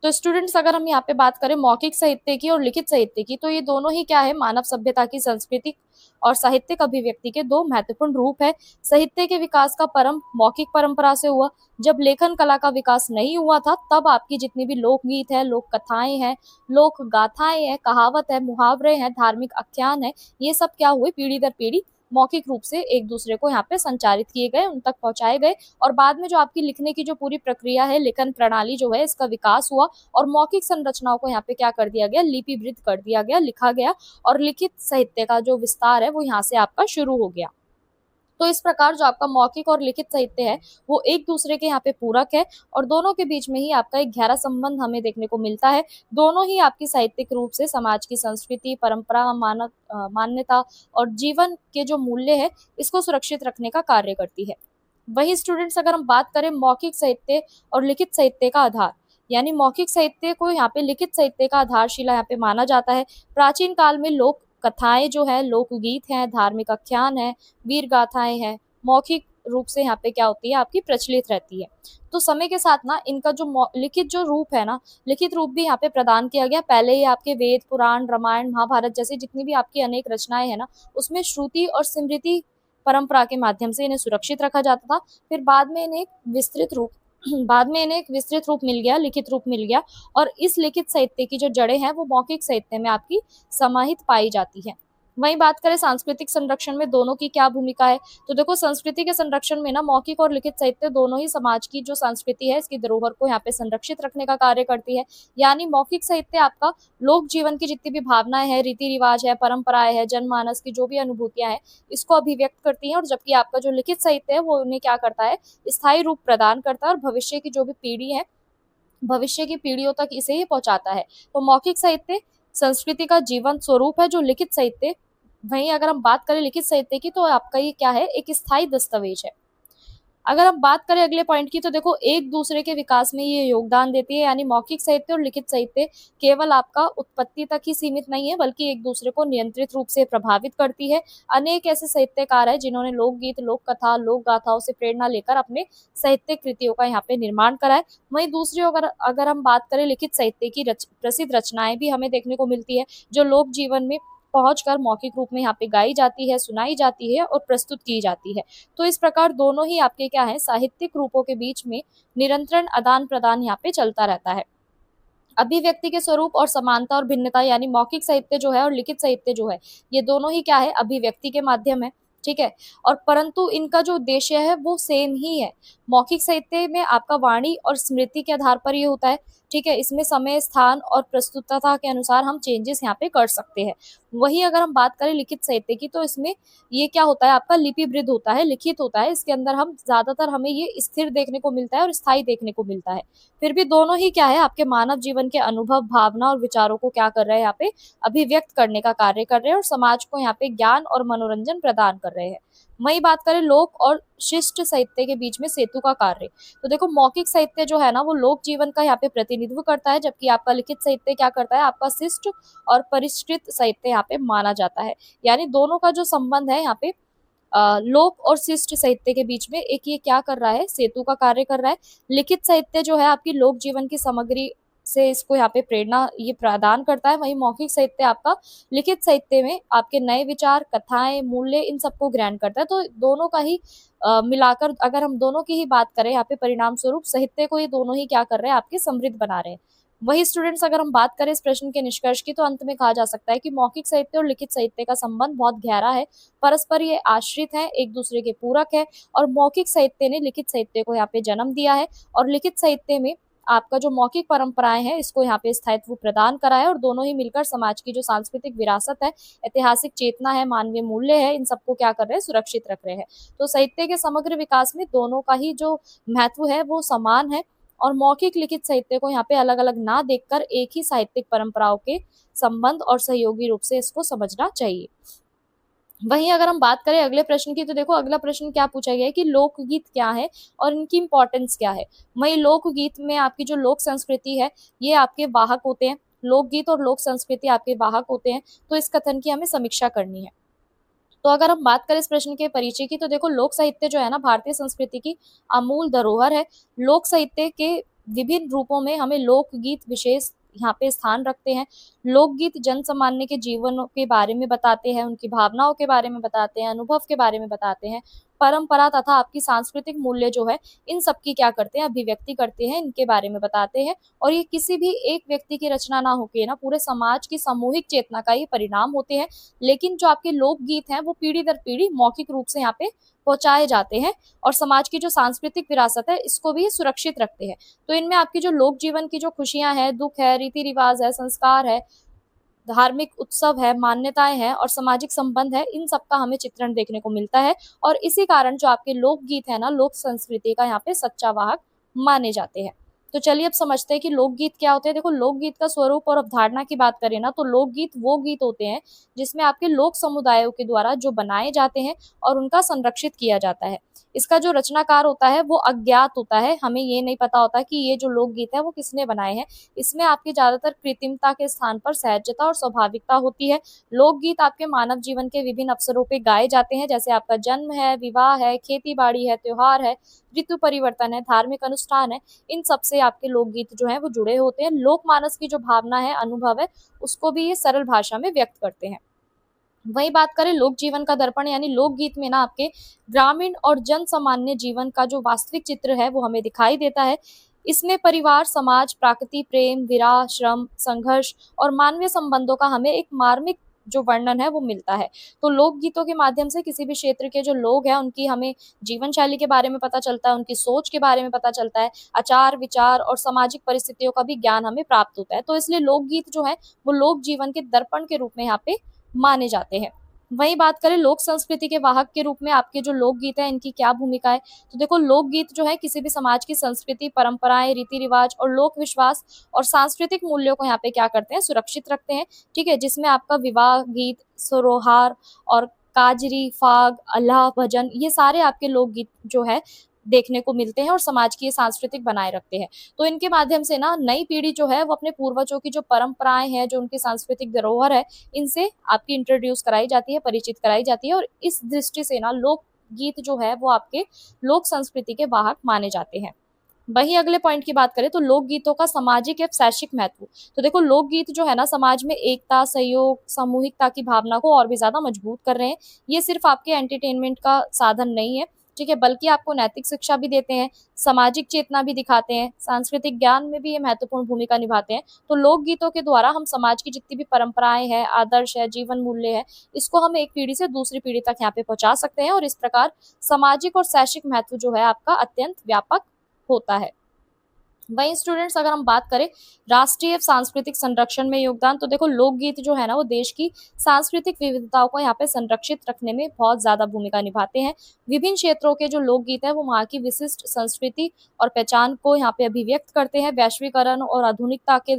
तो स्टूडेंट्स अगर हम यहाँ पे बात करें मौखिक साहित्य की और लिखित साहित्य की, तो ये दोनों ही क्या है, मानव सभ्यता की सांस्कृतिक और साहित्यिक अभिव्यक्ति के दो महत्वपूर्ण रूप है। साहित्य के विकास का परम मौखिक परंपरा से हुआ। जब लेखन कला का विकास नहीं हुआ था तब आपकी जितनी भी लोकगीत है, लोक कथाएं हैं, लोक गाथाएं हैं, कहावत है, मुहावरे हैं, धार्मिक आख्यान है, ये सब क्या हुए, पीढ़ी दर पीढ़ी मौखिक रूप से एक दूसरे को यहाँ पे संचारित किए गए, उन तक पहुंचाए गए और बाद में जो आपकी लिखने की जो पूरी प्रक्रिया है, लेखन प्रणाली जो है, इसका विकास हुआ और मौखिक संरचनाओं को यहाँ पे क्या कर दिया गया, लिपिबद्ध कर दिया गया, लिखा गया और लिखित साहित्य का जो विस्तार है वो यहाँ से आपका शुरू हो गया। तो इस प्रकार जो आपका मौखिक और लिखित साहित्य है वो एक दूसरे के यहाँ पे पूरक है और दोनों के बीच में ही आपका एक गहरा संबंध हमें देखने को मिलता है। दोनों ही आपकी साहित्यिक रूप से समाज की संस्कृति, परंपरा, मान्यता और जीवन के जो मूल्य है इसको सुरक्षित रखने का कार्य करती है। वही स्टूडेंट्स अगर हम बात करें मौखिक साहित्य और लिखित साहित्य का आधार, यानी मौखिक साहित्य को यहाँ पे लिखित साहित्य का आधारशिला यहाँ पे माना जाता है। प्राचीन काल में लोक कथाएं जो है, लोकगीत हैं, धार्मिक आख्यान है, वीर गाथाएं हैं, मौखिक रूप से यहाँ पे क्या होती है, आपकी प्रचलित रहती है। तो समय के साथ ना इनका जो लिखित जो रूप है ना, लिखित रूप भी यहाँ पे प्रदान किया गया। पहले ये आपके वेद, पुराण, रामायण, महाभारत जैसे जितनी भी आपकी अनेक रचनाएं हैं ना उसमें श्रुति और स्मृति परंपरा के माध्यम से इन्हें सुरक्षित रखा जाता था। फिर बाद में इन्हें एक विस्तृत रूप मिल गया, लिखित रूप मिल गया और इस लिखित साहित्य की जो जड़ें हैं वो मौखिक साहित्य में आपकी समाहित पाई जाती है। वहीं बात करें सांस्कृतिक संरक्षण में दोनों की क्या भूमिका है, तो देखो संस्कृति के संरक्षण में ना मौखिक और लिखित साहित्य दोनों ही समाज की जो संस्कृति है इसकी धरोहर को यहाँ पे संरक्षित रखने का कार्य करती है। यानी मौखिक साहित्य आपका लोक जीवन की जितनी भी भावनाएं हैं, रीति रिवाज है, परंपराएं है, जनमानस की जो भी अनुभूतियां हैं इसको अभिव्यक्त करती है और जबकि आपका जो लिखित साहित्य है वो उन्हें क्या करता है, स्थायी रूप प्रदान करता है और भविष्य की जो भी पीढ़ी है, भविष्य की पीढ़ियों तक इसे ही पहुंचाता है। तो मौखिक साहित्य संस्कृति का जीवन स्वरूप है जो लिखित साहित्य, वहीं अगर हम बात करें लिखित साहित्य की तो आपका ये क्या है, एक स्थायी दस्तावेज है। अगर हम बात करें अगले पॉइंट की, तो देखो एक दूसरे के विकास में ये योगदान देती है, यानी मौखिक साहित्य और लिखित साहित्य केवल आपका उत्पत्ति तक ही सीमित नहीं है, बल्कि एक दूसरे को नियंत्रित रूप से प्रभावित करती है। अनेक ऐसे साहित्यकार हैं जिन्होंने लोकगीत, लोक कथा, लोक गाथाओं से प्रेरणा लेकर अपने साहित्य कृतियों का यहाँ पे निर्माण करा है। वहीं दूसरी अगर अगर हम बात करें लिखित साहित्य की प्रसिद्ध रचनाएं भी हमें देखने को मिलती है, जो लोक जीवन में पहुंचकर मौखिक रूप में यहाँ पे गाई जाती है, सुनाई जाती है और प्रस्तुत की जाती है। तो इस प्रकार दोनों ही आपके क्या है, साहित्यिक रूपों के बीच में निरंतर आदान प्रदान यहाँ पे चलता रहता है। अभिव्यक्ति के स्वरूप और समानता और भिन्नता, यानी मौखिक साहित्य जो है और लिखित साहित्य जो है, ये दोनों ही क्या है, अभिव्यक्ति के माध्यम है। ठीक है। और परंतु इनका जो उद्देश्य है वो सेम ही है। मौखिक साहित्य में आपका वाणी और स्मृति के आधार पर ये होता है। ठीक है। इसमें समय, स्थान और प्रस्तुतता के अनुसार हम चेंजेस यहाँ पे कर सकते हैं। वहीं अगर हम बात करें लिखित साहित्य की, तो इसमें ये क्या होता है, आपका लिपिबद्ध होता है, लिखित होता है। इसके अंदर हम ज्यादातर हमें ये स्थिर देखने को मिलता है और स्थायी देखने को मिलता है। फिर भी दोनों ही क्या है, आपके मानव जीवन के अनुभव, भावना और विचारों को क्या कर रहे हैं, यहाँ पे अभिव्यक्त करने का कार्य कर रहे हैं और समाज को यहाँ पे ज्ञान और मनोरंजन प्रदान कर रहे हैं। वही बात करें लोक और शिष्ट साहित्य के बीच में सेतु का कार्य, तो देखो मौखिक साहित्य जो है ना, वो लोक जीवन का यहाँ पे प्रतिनिधित्व करता है, जबकि आपका लिखित साहित्य क्या करता है, आपका शिष्ट और परिष्कृत साहित्य यहाँ पे माना जाता है। यानी दोनों का जो संबंध है यहाँ पे लोक और शिष्ट साहित्य के बीच में एक ये क्या कर रहा है, सेतु का कार्य कर रहा है। लिखित साहित्य जो है आपकी लोक जीवन की सामग्री से इसको यहाँ पे प्रेरणा ये प्रदान करता है। वहीं मौखिक साहित्य आपका लिखित साहित्य में आपके नए विचार, कथाएं, मूल्य, इन सबको ग्रहण करता है। तो दोनों का ही मिलाकर अगर हम दोनों की ही बात करें, यहाँ पे परिणाम स्वरूप साहित्य को ये दोनों ही क्या कर रहे हैं, आपके समृद्ध बना रहे हैं। वही स्टूडेंट्स, अगर हम बात करें इस प्रश्न के निष्कर्ष की, तो अंत में कहा जा सकता है कि मौखिक साहित्य और लिखित साहित्य का संबंध बहुत गहरा है। परस्पर ये आश्रित है, एक दूसरे के पूरक है। और मौखिक साहित्य ने लिखित साहित्य को यहाँ पे जन्म दिया है, और लिखित साहित्य में आपका जो मौखिक परंपराएं हैं इसको यहाँ पे स्थायित्व प्रदान करा है। और दोनों ही मिलकर समाज की जो सांस्कृतिक विरासत है, ऐतिहासिक चेतना है, मानवीय मूल्य है, इन सबको क्या कर रहे हैं, सुरक्षित रख रहे हैं। तो साहित्य के समग्र विकास में दोनों का ही जो महत्व है वो समान है। और मौखिक लिखित साहित्य को यहाँ पे अलग अलग ना देखकर एक ही साहित्यिक परंपराओं के संबंध और सहयोगी रूप से इसको समझना चाहिए। वहीं अगर हम बात करें अगले प्रश्न की, तो देखो अगला प्रश्न क्या पूछा गया है कि लोकगीत क्या है और इनकी इंपॉर्टेंस क्या है। वहीं लोकगीत में आपकी जो लोक संस्कृति है ये आपके वाहक होते हैं। लोकगीत और लोक संस्कृति आपके वाहक होते हैं। तो इस कथन की हमें समीक्षा करनी है। तो अगर हम बात करें इस प्रश्न के परिचय की, तो देखो लोक साहित्य जो है ना, भारतीय संस्कृति की अमूल धरोहर है। लोक साहित्य के विभिन्न रूपों में हमें लोकगीत विशेष यहाँ पे स्थान रखते हैं। लोकगीत जन सामान्य के जीवन के बारे में बताते हैं, उनकी भावनाओं के बारे में बताते हैं, अनुभव के बारे में बताते हैं। परंपरा तथा आपकी सांस्कृतिक मूल्य जो है, इन सब की क्या करते हैं, अभिव्यक्ति करते हैं, इनके बारे में बताते हैं। और ये किसी भी एक व्यक्ति की रचना ना होके ना, पूरे समाज की सामूहिक चेतना का ये परिणाम होते हैं। लेकिन जो आपके लोकगीत हैं वो पीढ़ी दर पीढ़ी मौखिक रूप से यहाँ पे पहुंचाए जाते हैं, और समाज की जो सांस्कृतिक विरासत है इसको भी सुरक्षित रखते हैं। तो इनमें आपकी जो लोक जीवन की जो खुशियां हैं, दुख है, रीति रिवाज है, संस्कार है, धार्मिक उत्सव है, मान्यताएं हैं और सामाजिक संबंध है, इन सब का हमें चित्रण देखने को मिलता है। और इसी कारण जो आपके लोकगीत है ना, लोक संस्कृति का यहाँ पे सच्चा वाहक माने जाते हैं। तो चलिए अब समझते हैं कि लोकगीत क्या होते हैं। देखो लोकगीत का स्वरूप और अवधारणा की बात करें ना, तो लोकगीत वो गीत होते हैं जिसमें आपके लोक समुदायों के द्वारा जो बनाए जाते हैं और उनका संरक्षित किया जाता है। इसका जो रचनाकार होता है वो अज्ञात होता है, हमें ये नहीं पता होता कि ये जो लोकगीत है वो किसने बनाए हैं। इसमें आपकी ज्यादातर कृत्रिमता के स्थान पर सहजता और स्वाभाविकता होती है। लोकगीत आपके मानव जीवन के विभिन्न अवसरों पे गाए जाते हैं, जैसे आपका जन्म है, विवाह है, खेती बाड़ी है, त्योहार है, ऋतु परिवर्तन है, धार्मिक अनुष्ठान है, इन सब से आपके लोकगीत जो है वो जुड़े होते हैं। लोकमानस की जो भावना है, अनुभव है, उसको भी ये सरल भाषा में व्यक्त करते हैं। वही बात करें लोक जीवन का दर्पण, यानी लोकगीत में ना आपके ग्रामीण और जन सामान्य जीवन का जो वास्तविक चित्र है वो हमें दिखाई देता है। इसमें परिवार, समाज, प्रकृति, प्रेम, विरह, श्रम, संघर्ष और मानवीय संबंधों का हमें एक मार्मिक जो वर्णन है वो मिलता है। तो लोकगीतों के माध्यम से किसी भी क्षेत्र के जो लोग हैं उनकी हमें जीवन शैली के बारे में पता चलता है, उनकी सोच के बारे में पता चलता है, आचार विचार और सामाजिक परिस्थितियों का भी ज्ञान हमें प्राप्त होता है। तो इसलिए लोकगीत जो है वो लोक जीवन के दर्पण के रूप में यहाँ पे माने जाते हैं। वही बात करें लोक संस्कृति के वाहक के रूप में आपके जो लोकगीत है इनकी क्या भूमिका है, तो देखो लोकगीत जो है किसी भी समाज की संस्कृति, परंपराएं, रीति रिवाज और लोक विश्वास और सांस्कृतिक मूल्यों को यहाँ पे क्या करते हैं, सुरक्षित रखते हैं। ठीक है। जिसमें आपका विवाह गीत, सरोहार और काजरी, फाग, अल्लाह भजन, ये सारे आपके लोकगीत जो है देखने को मिलते हैं और समाज की ये सांस्कृतिक बनाए रखते हैं। तो इनके माध्यम से ना नई पीढ़ी जो है वो अपने पूर्वजों की जो परंपराएं हैं, जो उनकी सांस्कृतिक धरोहर है, इनसे आपकी इंट्रोड्यूस कराई जाती है, परिचित कराई जाती है। और इस दृष्टि से ना लोक गीत जो है वो आपके लोक संस्कृति के वाहक माने जाते हैं। वहीं अगले पॉइंट की बात करें तो लोकगीतों का सामाजिक एवं शैक्षिक महत्व। तो देखो लोकगीत जो है ना समाज में एकता, सहयोग, सामूहिकता की भावना को और भी ज्यादा मजबूत कर रहे हैं। ये सिर्फ आपके एंटरटेनमेंट का साधन नहीं है, ठीक है, बल्कि आपको नैतिक शिक्षा भी देते हैं, सामाजिक चेतना भी दिखाते हैं, सांस्कृतिक ज्ञान में भी ये महत्वपूर्ण भूमिका निभाते हैं। तो लोकगीतों के द्वारा हम समाज की जितनी भी परंपराएं हैं, आदर्श है, जीवन मूल्य है, इसको हम एक पीढ़ी से दूसरी पीढ़ी तक यहाँ पे पहुंचा सकते हैं। और इस प्रकार सामाजिक और शैक्षिक महत्व जो है आपका अत्यंत व्यापक होता है। वहीं स्टूडेंट्स अगर हम बात करें राष्ट्रीय सांस्कृतिक संरक्षण में योगदान, तो देखो लोकगीत जो है ना वो देश की सांस्कृतिक विविधताओं को यहाँ पे संरक्षित रखने में बहुत ज्यादा भूमिका निभाते हैं। विभिन्न क्षेत्रों के जो लोकगीत है वो वहाँ की विशिष्ट संस्कृति और पहचान को यहाँ पे अभिव्यक्त करते हैं। वैश्वीकरण और आधुनिकता के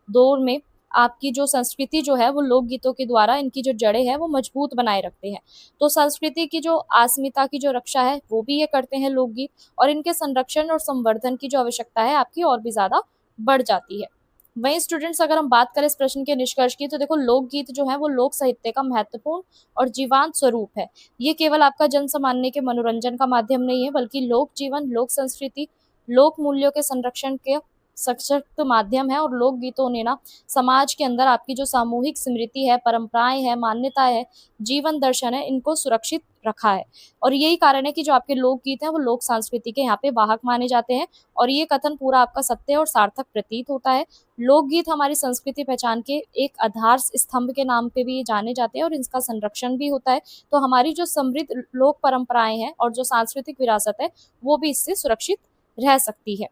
दौर में आपकी जो संस्कृति जो है वो लोकगीतों के द्वारा इनकी जो जड़ें हैं वो मजबूत बनाए रखते हैं। तो संस्कृति की जो अस्मिता की जो रक्षा है वो भी ये करते हैं लोकगीत, और इनके संरक्षण और संवर्धन की जो आवश्यकता है आपकी और भी ज्यादा बढ़ जाती है। वहीं स्टूडेंट्स अगर हम बात करें इस प्रश्न के निष्कर्ष की, तो देखो लोकगीत जो है वो लोक साहित्य का महत्वपूर्ण और जीवंत स्वरूप है। ये केवल आपका जन सामान्य के मनोरंजन का माध्यम नहीं है, बल्कि लोक जीवन, लोक संस्कृति, लोक मूल्यों के संरक्षण के सशक्त माध्यम है। और लोक गीतों ने ना समाज के अंदर आपकी जो सामूहिक स्मृति है, परंपराएं है, मान्यताएं है, जीवन दर्शन है, इनको सुरक्षित रखा है। और यही कारण है कि जो आपके लोकगीत हैं वो लोक संस्कृति के यहाँ पे वाहक माने जाते हैं। और ये कथन पूरा आपका सत्य और सार्थक प्रतीत होता है। लोकगीत हमारी संस्कृति पहचान के एक आधार स्तंभ के नाम पे भी ये जाने जाते हैं, और इनका संरक्षण भी होता है। तो हमारी जो समृद्ध लोक परंपराएं हैं और जो सांस्कृतिक विरासत है वो भी इससे सुरक्षित रह सकती है।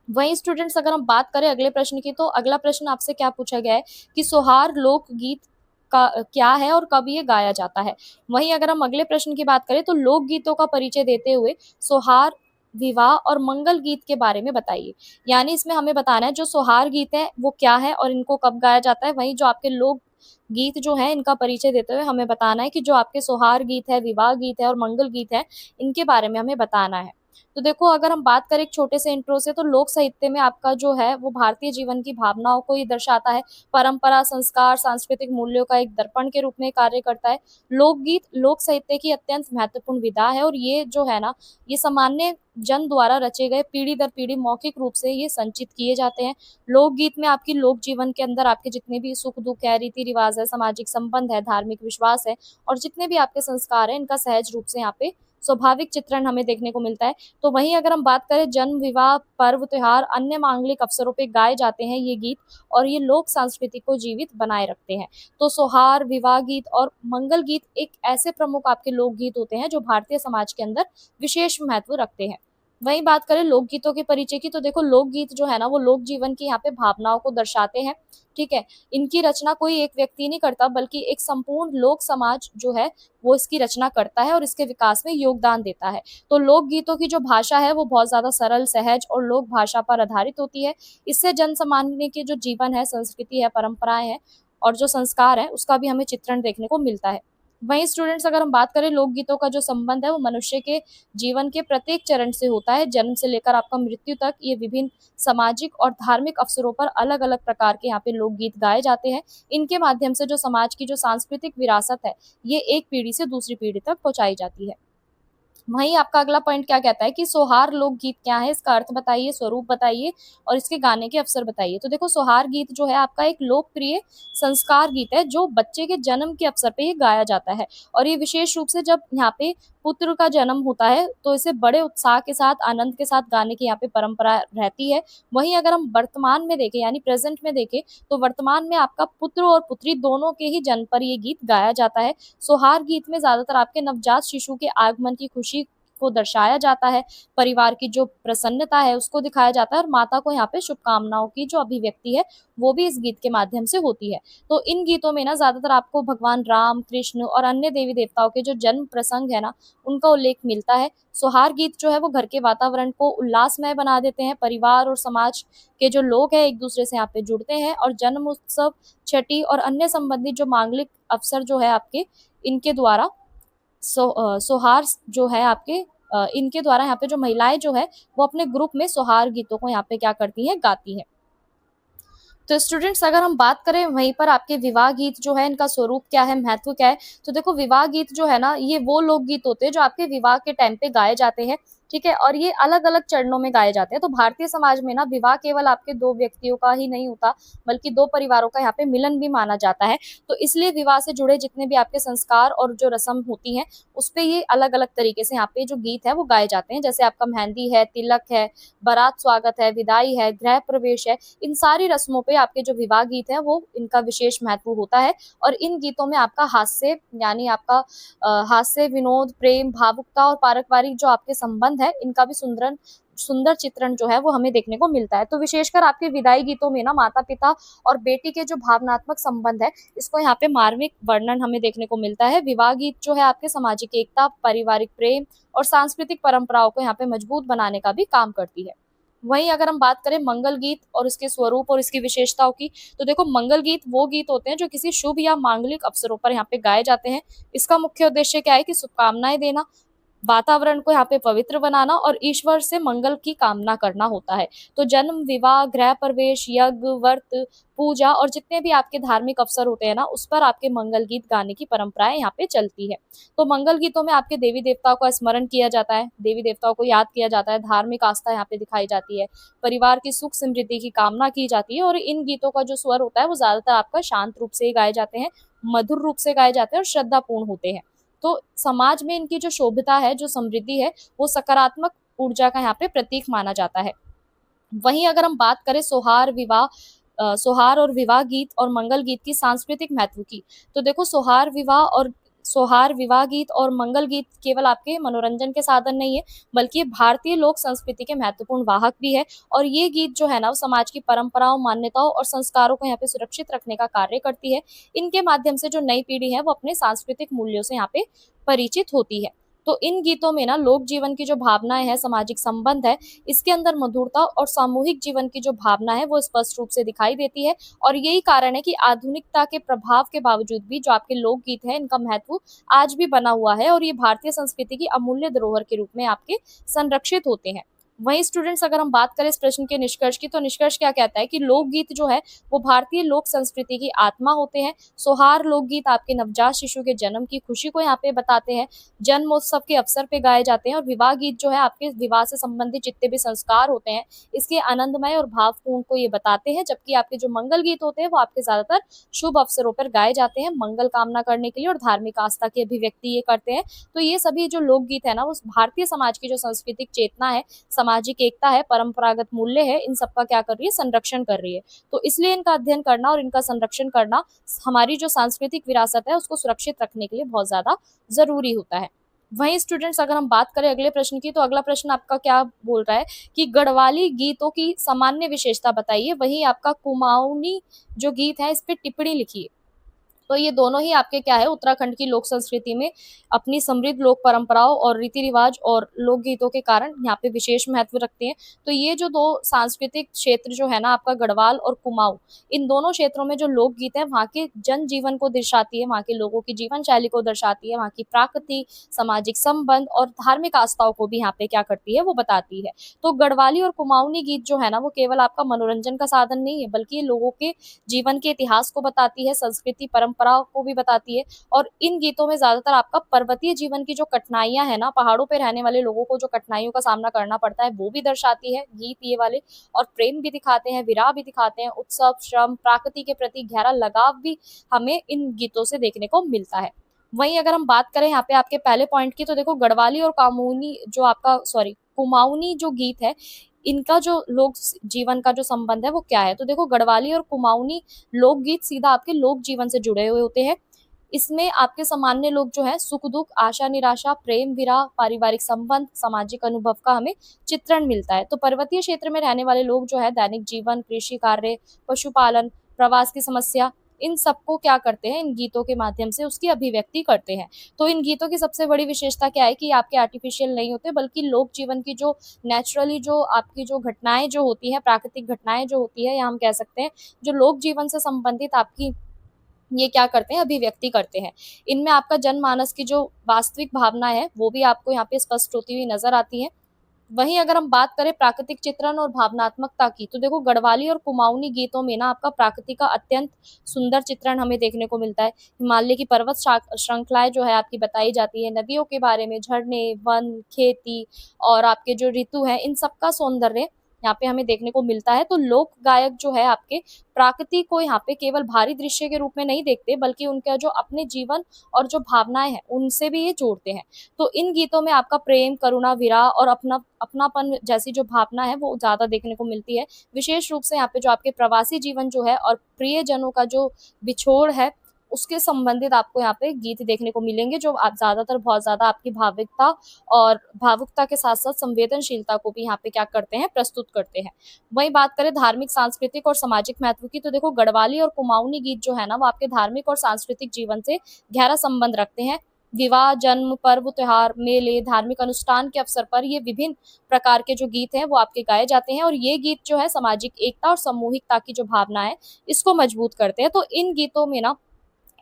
वहीं स्टूडेंट्स अगर हम बात करें अगले प्रश्न की, तो अगला प्रश्न आपसे क्या पूछा गया है कि सोहार लोकगीत का क्या है और कब ये गाया जाता है। वहीं अगर हम अगले प्रश्न की बात करें तो लोकगीतों का परिचय देते हुए सोहार, विवाह और मंगल गीत के बारे में बताइए। यानी इसमें हमें बताना है जो सोहार गीत है वो क्या है और इनको कब गाया जाता है। वहीं जो आपके लोक गीत जो है इनका परिचय देते हुए हमें बताना है कि जो आपके सोहार गीत है, विवाह गीत है और मंगल गीत है, इनके बारे में हमें बताना है। तो देखो अगर हम बात करें एक छोटे से इंट्रो से, तो लोक साहित्य में आपका जो है वो भारतीय जीवन की भावनाओं को ये दर्शाता है। परंपरा, संस्कार, सांस्कृतिक मूल्यों का एक दर्पण के रूप में कार्य करता है। लोकगीत लोक साहित्य की अत्यंत महत्वपूर्ण विधा है, और ये जो है ना ये सामान्य जन द्वारा रचे गए पीढ़ी दर पीढ़ी मौखिक रूप से ये संचित किए जाते हैं। लोकगीत में आपकी लोक जीवन के अंदर आपके जितने भी सुख दुख है, रीति रिवाज है, सामाजिक संबंध है, धार्मिक विश्वास है, और जितने भी आपके संस्कार है, इनका सहज रूप से यहाँ पे स्वाभाविक चित्रण हमें देखने को मिलता है। तो वहीं अगर हम बात करें जन्म, विवाह, पर्व, त्योहार, अन्य मांगलिक अवसरों पे गाए जाते हैं ये गीत, और ये लोक संस्कृति को जीवित बनाए रखते हैं। तो सोहार, विवाह गीत और मंगल गीत एक ऐसे प्रमुख आपके लोकगीत होते हैं जो भारतीय समाज के अंदर विशेष महत्व रखते हैं। वहीं बात करें लोकगीतों के परिचय की, तो देखो लोकगीत जो है ना वो लोक जीवन की यहाँ पे भावनाओं को दर्शाते हैं, ठीक है। इनकी रचना कोई एक व्यक्ति नहीं करता, बल्कि एक संपूर्ण लोक समाज जो है वो इसकी रचना करता है और इसके विकास में योगदान देता है। तो लोकगीतों की जो भाषा है वो बहुत ज्यादा सरल, सहज और लोक भाषा पर आधारित होती है। इससे जन सामान्य के जो जीवन है, संस्कृति है, परंपराएं हैं और जो संस्कार है उसका भी हमें चित्रण देखने को मिलता है। वहीं स्टूडेंट्स अगर हम बात करें लोकगीतों का जो संबंध है वो मनुष्य के जीवन के प्रत्येक चरण से होता है। जन्म से लेकर आपका मृत्यु तक ये विभिन्न सामाजिक और धार्मिक अवसरों पर अलग अलग प्रकार के यहाँ पे लोकगीत गाए जाते हैं। इनके माध्यम से जो समाज की जो सांस्कृतिक विरासत है ये एक पीढ़ी से दूसरी पीढ़ी तक पहुंचाई जाती है। वहीं आपका अगला पॉइंट क्या कहता है कि सोहार लोकगीत क्या है, इसका अर्थ बताइए, स्वरूप बताइए और इसके गाने के अवसर बताइए। तो देखो सोहार गीत जो है आपका एक लोकप्रिय संस्कार गीत है जो बच्चे के जन्म के अवसर पे ये गाया जाता है। और ये विशेष रूप से जब यहाँ पे पुत्र का जन्म होता है तो इसे बड़े उत्साह के साथ, आनंद के साथ गाने की यहाँ पे परंपरा रहती है। वहीं अगर हम वर्तमान में देखें यानी प्रेजेंट में देखें तो वर्तमान में आपका पुत्र और पुत्री दोनों के ही जन्म पर ये गीत गाया जाता है। सोहार गीत में ज्यादातर आपके नवजात शिशु के आगमन की खुशी को दर्शाया जाता है, परिवार की जो प्रसन्नता है उसको दिखाया जाता है, और माता को यहाँ पे शुभकामनाओं की जो अभिव्यक्ति है वो भी इस गीत के माध्यम से होती है। तो इन गीतों में ना ज्यादातर आपको भगवान राम, कृष्ण और अन्य देवी देवताओं के जो जन्म प्रसंग है ना उनका उल्लेख मिलता है। सोहार गीत जो है वो घर के वातावरण को उल्लासमय बना देते हैं। परिवार और समाज के जो लोग हैं एक दूसरे से यहाँ पे जुड़ते हैं, और जन्म उत्सव, छठी और अन्य संबंधित जो मांगलिक अवसर जो है आपके इनके द्वारा सोहार जो है आपके इनके द्वारा यहाँ पे जो महिलाएं जो है वो अपने ग्रुप में सोहार गीतों को यहाँ पे क्या करती हैं, गाती हैं। तो स्टूडेंट्स अगर हम बात करें वहीं पर आपके विवाह गीत जो है इनका स्वरूप क्या है, महत्व क्या है, तो देखो विवाह गीत जो है ना ये वो लोकगीत होते हैं जो आपके विवाह के टाइम पे गाए जाते हैं, ठीक है, और ये अलग अलग चरणों में गाए जाते हैं। तो भारतीय समाज में ना विवाह केवल आपके दो व्यक्तियों का ही नहीं होता, बल्कि दो परिवारों का यहाँ पे मिलन भी माना जाता है। तो इसलिए विवाह से जुड़े जितने भी आपके संस्कार और जो रस्म होती हैं उस पे ये अलग अलग तरीके से यहाँ पे जो गीत है वो गाए जाते हैं। जैसे आपका मेहंदी है, तिलक है, बारात स्वागत है, विदाई है, गृह प्रवेश है, इन सारी रस्मों पे आपके जो विवाह गीत है वो इनका विशेष महत्व होता है। और इन गीतों में आपका हास्य यानी आपका हास्य, विनोद, प्रेम, भावुकता और पारिवारिक जो आपके संबंध है इनका भी सुंदर सुंदर चित्रण जो है वो हमें देखने को मिलता है। तो विशेषकर आपके विदाई गीतों में ना माता पिता और बेटी के जो भावनात्मक संबंध है इसको यहाँ पे मार्मिक वर्णन हमें देखने को मिलता है। विवाह गीत जो है आपके सामाजिक एकता, पारिवारिक प्रेम और सांस्कृतिक परंपराओं को यहाँ पे मजबूत बनाने का भी काम करती है। वहीं अगर हम बात करें मंगल गीत और इसके स्वरूप और इसकी विशेषताओं की, तो देखो मंगल गीत वो गीत होते हैं जो किसी शुभ या मांगलिक अवसरों पर यहाँ पे गाए जाते हैं। इसका मुख्य उद्देश्य क्या है कि शुभकामनाएं देना, वातावरण को यहाँ पे पवित्र बनाना और ईश्वर से मंगल की कामना करना होता है। तो जन्म, विवाह, गृह प्रवेश, यज्ञ, व्रत, पूजा और जितने भी आपके धार्मिक अवसर होते हैं ना उस पर आपके मंगल गीत गाने की परंपराएं यहाँ पे चलती है। तो मंगल गीतों में आपके देवी देवताओं का स्मरण किया जाता है, देवी देवताओं को याद किया जाता है, धार्मिक आस्था यहाँ पे दिखाई जाती है, परिवार की सुख समृद्धि की कामना की जाती है। और इन गीतों का जो स्वर होता है वो ज्यादातर आपका शांत रूप से ही गाए जाते हैं, मधुर रूप से गाए जाते हैं और श्रद्धापूर्ण होते हैं। तो समाज में इनकी जो शोभता है, जो समृद्धि है, वो सकारात्मक ऊर्जा का यहाँ पे प्रतीक माना जाता है। वहीं अगर हम बात करें सोहार और विवाह गीत और मंगल गीत की सांस्कृतिक महत्व की, तो देखो सोहार, विवाह गीत और मंगल गीत केवल आपके मनोरंजन के साधन नहीं है, बल्कि ये भारतीय लोक संस्कृति के महत्वपूर्ण वाहक भी है। और ये गीत जो है ना वो समाज की परंपराओं, मान्यताओं और संस्कारों को यहाँ पे सुरक्षित रखने का कार्य करती है। इनके माध्यम से जो नई पीढ़ी है वो अपने सांस्कृतिक मूल्यों से यहाँ पे परिचित होती है। तो इन गीतों में ना लोक जीवन की जो भावनाएं हैं, सामाजिक संबंध है, इसके अंदर मधुरता और सामूहिक जीवन की जो भावना है वो स्पष्ट रूप से दिखाई देती है। और यही कारण है कि आधुनिकता के प्रभाव के बावजूद भी जो आपके लोकगीत है इनका महत्व आज भी बना हुआ है और ये भारतीय संस्कृति की अमूल्य धरोहर के रूप में आपके संरक्षित होते हैं। वहीं स्टूडेंट्स अगर हम बात करें इस प्रश्न के निष्कर्ष की, तो निष्कर्ष क्या कहता है कि लोकगीत जो है वो भारतीय लोक संस्कृति की आत्मा होते हैं। सोहार लोकगीत आपके नवजात शिशु के जन्म की खुशी को यहाँ पे बताते हैं, जन्मोत्सव के अवसर पे गाए जाते हैं। और विवाह गीत जो है आपके विवाह से संबंधित जितने भी संस्कार होते हैं इसके आनंदमय और भावपूर्ण को ये बताते हैं। जबकि आपके जो मंगल गीत होते हैं वो आपके ज्यादातर शुभ अवसरों पर गाए जाते हैं, मंगल कामना करने के लिए और धार्मिक आस्था की अभिव्यक्ति ये करते हैं। तो ये सभी जो लोकगीत है ना वो भारतीय समाज की जो सांस्कृतिक चेतना है, सामाजिक एकता है, परंपरागत मूल्य है, इन सबका क्या कर रही है, संरक्षण कर रही है। तो इसलिए इनका अध्ययन करना और इनका संरक्षण करना हमारी जो सांस्कृतिक विरासत है उसको सुरक्षित रखने के लिए बहुत ज्यादा जरूरी होता है। वहीं स्टूडेंट्स अगर हम बात करें अगले प्रश्न की, तो अगला प्रश्न आपका क्या बोल रहा है कि गढ़वाली गीतों की सामान्य विशेषता बताइए। वहीं आपका कुमाऊनी जो गीत है इस पे टिप्पणी लिखिए। तो ये दोनों ही आपके क्या है, उत्तराखंड की लोक संस्कृति में अपनी समृद्ध लोक परंपराओं और रीति रिवाज और लोकगीतों के कारण यहाँ पे विशेष महत्व रखते हैं। तो ये जो दो सांस्कृतिक क्षेत्र जो है ना आपका गढ़वाल और कुमाऊं, इन दोनों क्षेत्रों में जो लोकगीत है वहाँ के जनजीवन को दर्शाती है, वहाँ के लोगों की जीवन शैली को दर्शाती है, वहाँ की प्रकृति, सामाजिक संबंध और धार्मिक आस्थाओं को भी यहाँ पे क्या करती है, वो बताती है। तो गढ़वाली और कुमाऊनी गीत जो है ना वो केवल आपका मनोरंजन का साधन नहीं है, बल्कि ये लोगों के जीवन के इतिहास को बताती है, संस्कृति परंपराओं को भी बताती है। और इन गीतों में ज्यादातर आपका पर्वतीय जीवन की जो कठिनाइयां है ना, पहाड़ों पे रहने वाले लोगों को जो कठिनाइयों का सामना करना पड़ता है वो भी दर्शाती है गीत ये वाले। और प्रेम भी दिखाते हैं, विरह भी दिखाते हैं, उत्सव, श्रम, प्रकृति के प्रति गहरा लगाव भी हमें इन गीतों से देखने को मिलता है। वहीं अगर हम बात करें यहाँ पे आपके पहले पॉइंट की, तो देखो गढ़वाली और कुमाऊनी जो गीत है इनका जो लोक जीवन का जो संबंध है वो क्या है। तो देखो गढ़वाली और कुमाऊनी लोकगीत सीधा आपके लोक जीवन से जुड़े हुए होते हैं। इसमें आपके सामान्य लोग जो है सुख दुख, आशा निराशा, प्रेम विरह, पारिवारिक संबंध, सामाजिक अनुभव का हमें चित्रण मिलता है। तो पर्वतीय क्षेत्र में रहने वाले लोग जो है दैनिक जीवन, कृषि कार्य, पशुपालन, प्रवास की समस्या, इन सबको क्या करते हैं, इन गीतों के माध्यम से उसकी अभिव्यक्ति करते हैं। तो इन गीतों की सबसे बड़ी विशेषता क्या है कि आपके आर्टिफिशियल नहीं होते, बल्कि लोक जीवन की जो नेचुरली जो आपकी जो घटनाएं जो होती है, प्राकृतिक घटनाएं जो होती है, या हम कह सकते हैं जो लोक जीवन से संबंधित आपकी ये क्या करते हैं, अभिव्यक्ति करते हैं। इनमें आपका जनमानस की जो वास्तविक भावना है वो भी आपको यहाँ पे स्पष्ट होती हुई नजर आती है। वहीं अगर हम बात करें प्राकृतिक चित्रण और भावनात्मकता की, तो देखो गढ़वाली और कुमाऊनी गीतों में ना आपका प्राकृतिक का अत्यंत सुंदर चित्रण हमें देखने को मिलता है। हिमालय की पर्वत श्रृंखलाएं जो है आपकी बताई जाती है, नदियों के बारे में, झरने, वन, खेती और आपके जो ऋतु है, इन सबका सौंदर्य यहाँ पे हमें देखने को मिलता है। तो लोक गायक जो है आपके प्रकृति को यहाँ पे केवल भारी दृश्य के रूप में नहीं देखते, बल्कि उनका जो अपने जीवन और जो भावनाएं हैं उनसे भी ये जोड़ते हैं। तो इन गीतों में आपका प्रेम, करुणा, विरह और अपनापन जैसी जो भावना है वो ज्यादा देखने को मिलती है। विशेष रूप से यहाँ पे जो आपके प्रवासी जीवन जो है और प्रियजनों का जो बिछोड़ है उसके संबंधित आपको यहाँ पे गीत देखने को मिलेंगे, जो आप ज्यादातर बहुत ज्यादा आपकी भावुकता और भावुकता के साथ साथ संवेदनशीलता को भी यहाँ पे क्या करते हैं, प्रस्तुत करते हैं। वही बात करें धार्मिक, सांस्कृतिक और सामाजिक महत्व की, तो देखो गढ़वाली और कुमाऊनी गीत जो है ना वो आपके धार्मिक और सांस्कृतिक जीवन से गहरा संबंध रखते हैं। विवाह, जन्म, पर्व, त्योहार, मेले, धार्मिक अनुष्ठान के अवसर पर ये विभिन्न प्रकार के जो गीत हैं वो आपके गाए जाते हैं, और ये गीत जो है सामाजिक एकता और सामूहिकता की जो भावना है इसको मजबूत करते हैं। तो इन गीतों में ना,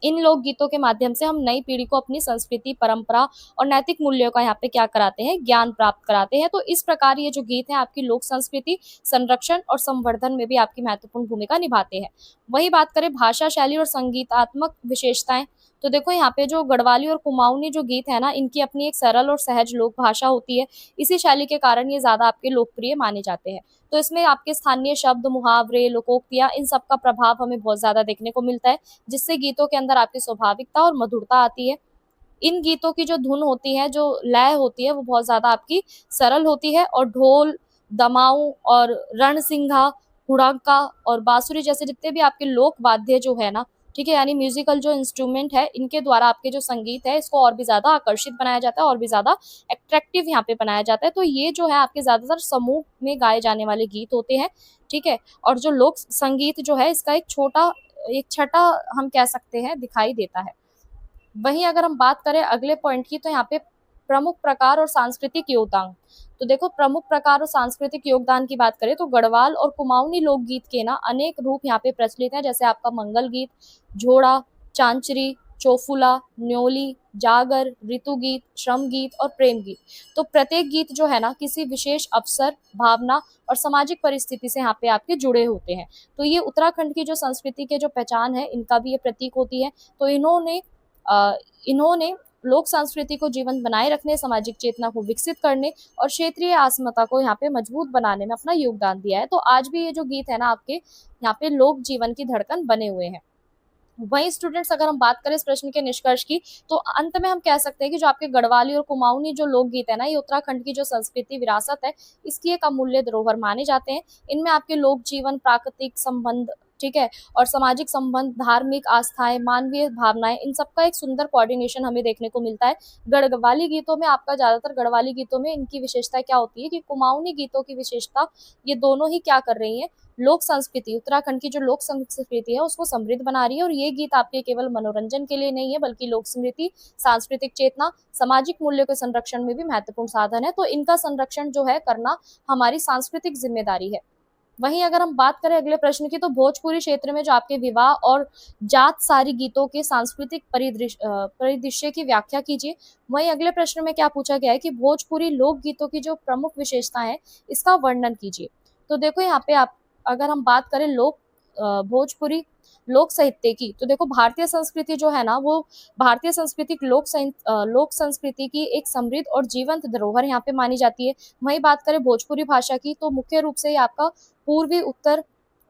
इन लोक गीतों के माध्यम से हम नई पीढ़ी को अपनी संस्कृति, परंपरा और नैतिक मूल्यों का यहाँ पे क्या कराते हैं, ज्ञान प्राप्त कराते हैं। तो इस प्रकार ये जो गीत हैं आपकी लोक संस्कृति संरक्षण और संवर्धन में भी आपकी महत्वपूर्ण भूमिका निभाते हैं। वही बात करें भाषा, शैली और संगीतात्मक विशेषताएं, तो देखो यहाँ पे जो गढ़वाली और कुमाऊनी जो गीत है ना, इनकी अपनी एक सरल और सहज लोक भाषा होती है। इसी शैली के कारण ये ज्यादा आपके लोकप्रिय माने जाते हैं। तो इसमें आपके स्थानीय शब्द, मुहावरे, लोकोक्तियां, इन सब का प्रभाव हमें बहुत ज्यादा देखने को मिलता है, जिससे गीतों के अंदर आपकी स्वाभाविकता और मधुरता आती है। इन गीतों की जो धुन होती है, जो लय होती है, वो बहुत ज्यादा आपकी सरल होती है, और ढोल, दमाऊ और रणसिंघा, हुड़का और बांसुरी जैसे जितने भी आपके लोक वाद्य जो है ना, ठीक है, यानी म्यूजिकल जो इंस्ट्रूमेंट है, इनके द्वारा आपके जो संगीत है इसको और भी ज्यादा आकर्षित बनाया जाता है, और भी ज्यादा अट्रैक्टिव यहाँ पे बनाया जाता है। तो ये जो है आपके ज्यादातर समूह में गाए जाने वाले गीत होते हैं, ठीक है। और जो लोक संगीत जो है इसका एक छटा हम कह सकते हैं दिखाई देता है। वहीं अगर हम बात करें अगले पॉइंट की, तो यहाँ पे प्रमुख प्रकार और सांस्कृतिक योगदान, तो देखो प्रमुख प्रकार और सांस्कृतिक योगदान की बात करें तो गढ़वाल और कुमाऊनी लोकगीत के ना अनेक रूप यहाँ पे प्रचलित हैं, जैसे आपका मंगल गीत, झोड़ा, चांचरी, चोफुला, न्योली, जागर, ऋतु गीत, श्रम गीत और प्रेम गीत। तो प्रत्येक गीत जो है ना किसी विशेष अवसर, भावना और सामाजिक परिस्थिति से यहाँ पे आपके जुड़े होते हैं। तो ये उत्तराखंड की जो संस्कृति के जो पहचान है इनका भी ये प्रतीक होती है। तो इन्होंने लोक संस्कृति को जीवंत बनाए रखने, सामाजिक चेतना को विकसित करने और क्षेत्रीय अस्मिता को यहाँ पे मजबूत बनाने में अपना योगदान दिया है। तो आज भी ये जो गीत है ना आपके यहाँ पे लोक जीवन की धड़कन बने हुए हैं। वहीं स्टूडेंट्स अगर हम बात करें इस प्रश्न के निष्कर्ष की, तो अंत में हम कह सकते हैं कि जो आपके गढ़वाली और कुमाऊनी जो लोकगीत है ना, ये उत्तराखंड की जो संस्कृति विरासत है इसकी एक अमूल्य धरोहर माने जाते हैं। इनमें आपके लोक जीवन, प्राकृतिक संबंध, ठीक है, और सामाजिक संबंध, धार्मिक आस्थाएं, मानवीय भावनाएं, इन सबका एक सुंदर कोऑर्डिनेशन हमें देखने को मिलता है। गढ़वाली गीतों में आपका ज्यादातर गढ़वाली गीतों में इनकी विशेषता क्या होती है कि कुमाऊनी गीतों की विशेषता, ये दोनों ही क्या कर रही है, लोक संस्कृति, उत्तराखंड की जो लोक संस्कृति है उसको समृद्ध बना रही है। और ये गीत आपके केवल मनोरंजन के लिए नहीं है, बल्कि लोक स्मृति, सांस्कृतिक चेतना, सामाजिक मूल्यों के संरक्षण में भी महत्वपूर्ण साधन है। तो इनका संरक्षण जो है करना हमारी सांस्कृतिक जिम्मेदारी है। वहीं अगर हम बात करें अगले प्रश्न की, तो भोजपुरी क्षेत्र में जो आपके विवाह और जात सारी गीतों के सांस्कृतिक परिदृश्य की व्याख्या कीजिए। वहीं अगले प्रश्न में क्या पूछा गया है कि भोजपुरी लोक गीतों की जो प्रमुख विशेषताएं है इसका वर्णन कीजिए। तो देखो यहाँ पे आप अगर हम बात करें भोजपुरी लोक साहित्य की, तो देखो भारतीय संस्कृति जो है ना वो भारतीय सांस्कृतिक लोक संस्कृति की एक समृद्ध और जीवंत धरोहर यहाँ पे मानी जाती है। वहीं बात करें भोजपुरी भाषा की, तो मुख्य रूप से ये आपका पूर्वी उत्तर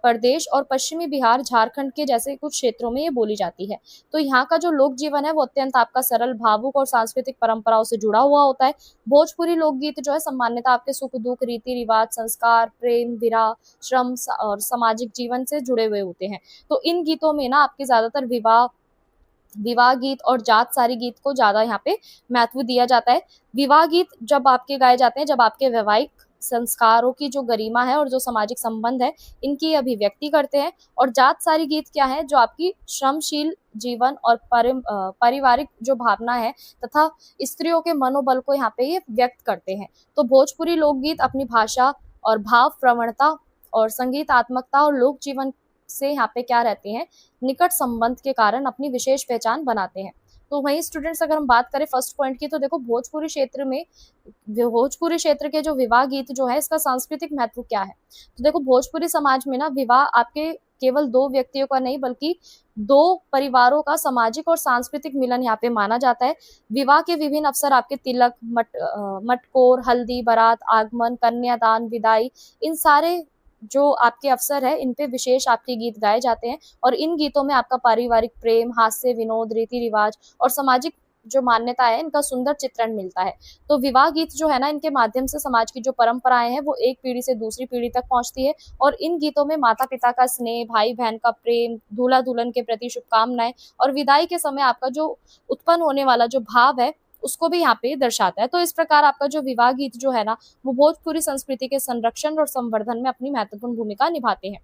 प्रदेश और पश्चिमी बिहार, झारखंड के जैसे कुछ क्षेत्रों में ये बोली जाती है। तो यहाँ का जो लोक जीवन है वो अत्यंत आपका सरल, भावुक और सांस्कृतिक परंपराओं से जुड़ा हुआ होता है। भोजपुरी लोकगीत जो है सामान्यतः आपके सुख दुख, रीति रिवाज, संस्कार, प्रेम, विरह, श्रम और सामाजिक जीवन से जुड़े हुए होते हैं। तो इन गीतों में ना आपके ज्यादातर विवाह गीत और जात सारी गीत को ज्यादा यहाँ पे महत्व दिया जाता है। विवाह गीत जब आपके गाए जाते हैं जब आपके वैवाहिक संस्कारों की जो गरिमा है और जो सामाजिक संबंध है इनकी अभिव्यक्ति करते हैं। और जात सारी गीत क्या है, जो आपकी श्रमशील जीवन और पारिवारिक जो भावना है तथा स्त्रियों के मनोबल को यहाँ पे ये व्यक्त करते हैं। तो भोजपुरी लोकगीत अपनी भाषा और भाव प्रवणता और संगीतात्मकता और लोक जीवन से यहाँ पे क्या रहते हैं, निकट संबंध के कारण अपनी विशेष पहचान बनाते हैं। तो वहीं स्टूडेंट्स अगर हम बात करें फर्स्ट पॉइंट की, तो देखो भोजपुरी क्षेत्र के जो विवाह गीत जो है इसका सांस्कृतिक महत्व क्या है। तो देखो भोजपुरी समाज में ना विवाह आपके केवल दो व्यक्तियों का नहीं बल्कि दो परिवारों का सामाजिक और सांस्कृतिक मिलन यहाँ पे माना जाता है। विवाह के विभिन्न अवसर आपके तिलक, मटकोर, हल्दी, बारात, आगमन, कन्यादान, विदाई, इन सारे जो आपके अवसर है इन पे विशेष आपके गीत गाए जाते हैं और इन गीतों में आपका पारिवारिक प्रेम, हास्य, विनोद, रीति रिवाज और सामाजिक जो मान्यता है इनका सुंदर चित्रण मिलता है। तो विवाह गीत जो है ना, इनके माध्यम से समाज की जो परंपराएं हैं वो एक पीढ़ी से दूसरी पीढ़ी तक पहुंचती है और इन गीतों में माता पिता का स्नेह, भाई बहन का प्रेम, दूल्हा दुल्हन के प्रति शुभकामनाएं और विदाई के समय आपका जो उत्पन्न होने वाला जो भाव है उसको भी यहाँ पे दर्शाता है। तो इस प्रकार आपका जो विवाह गीत जो है ना, वो भोजपुरी संस्कृति के संरक्षण और संवर्धन में अपनी महत्वपूर्ण भूमिका निभाते हैं।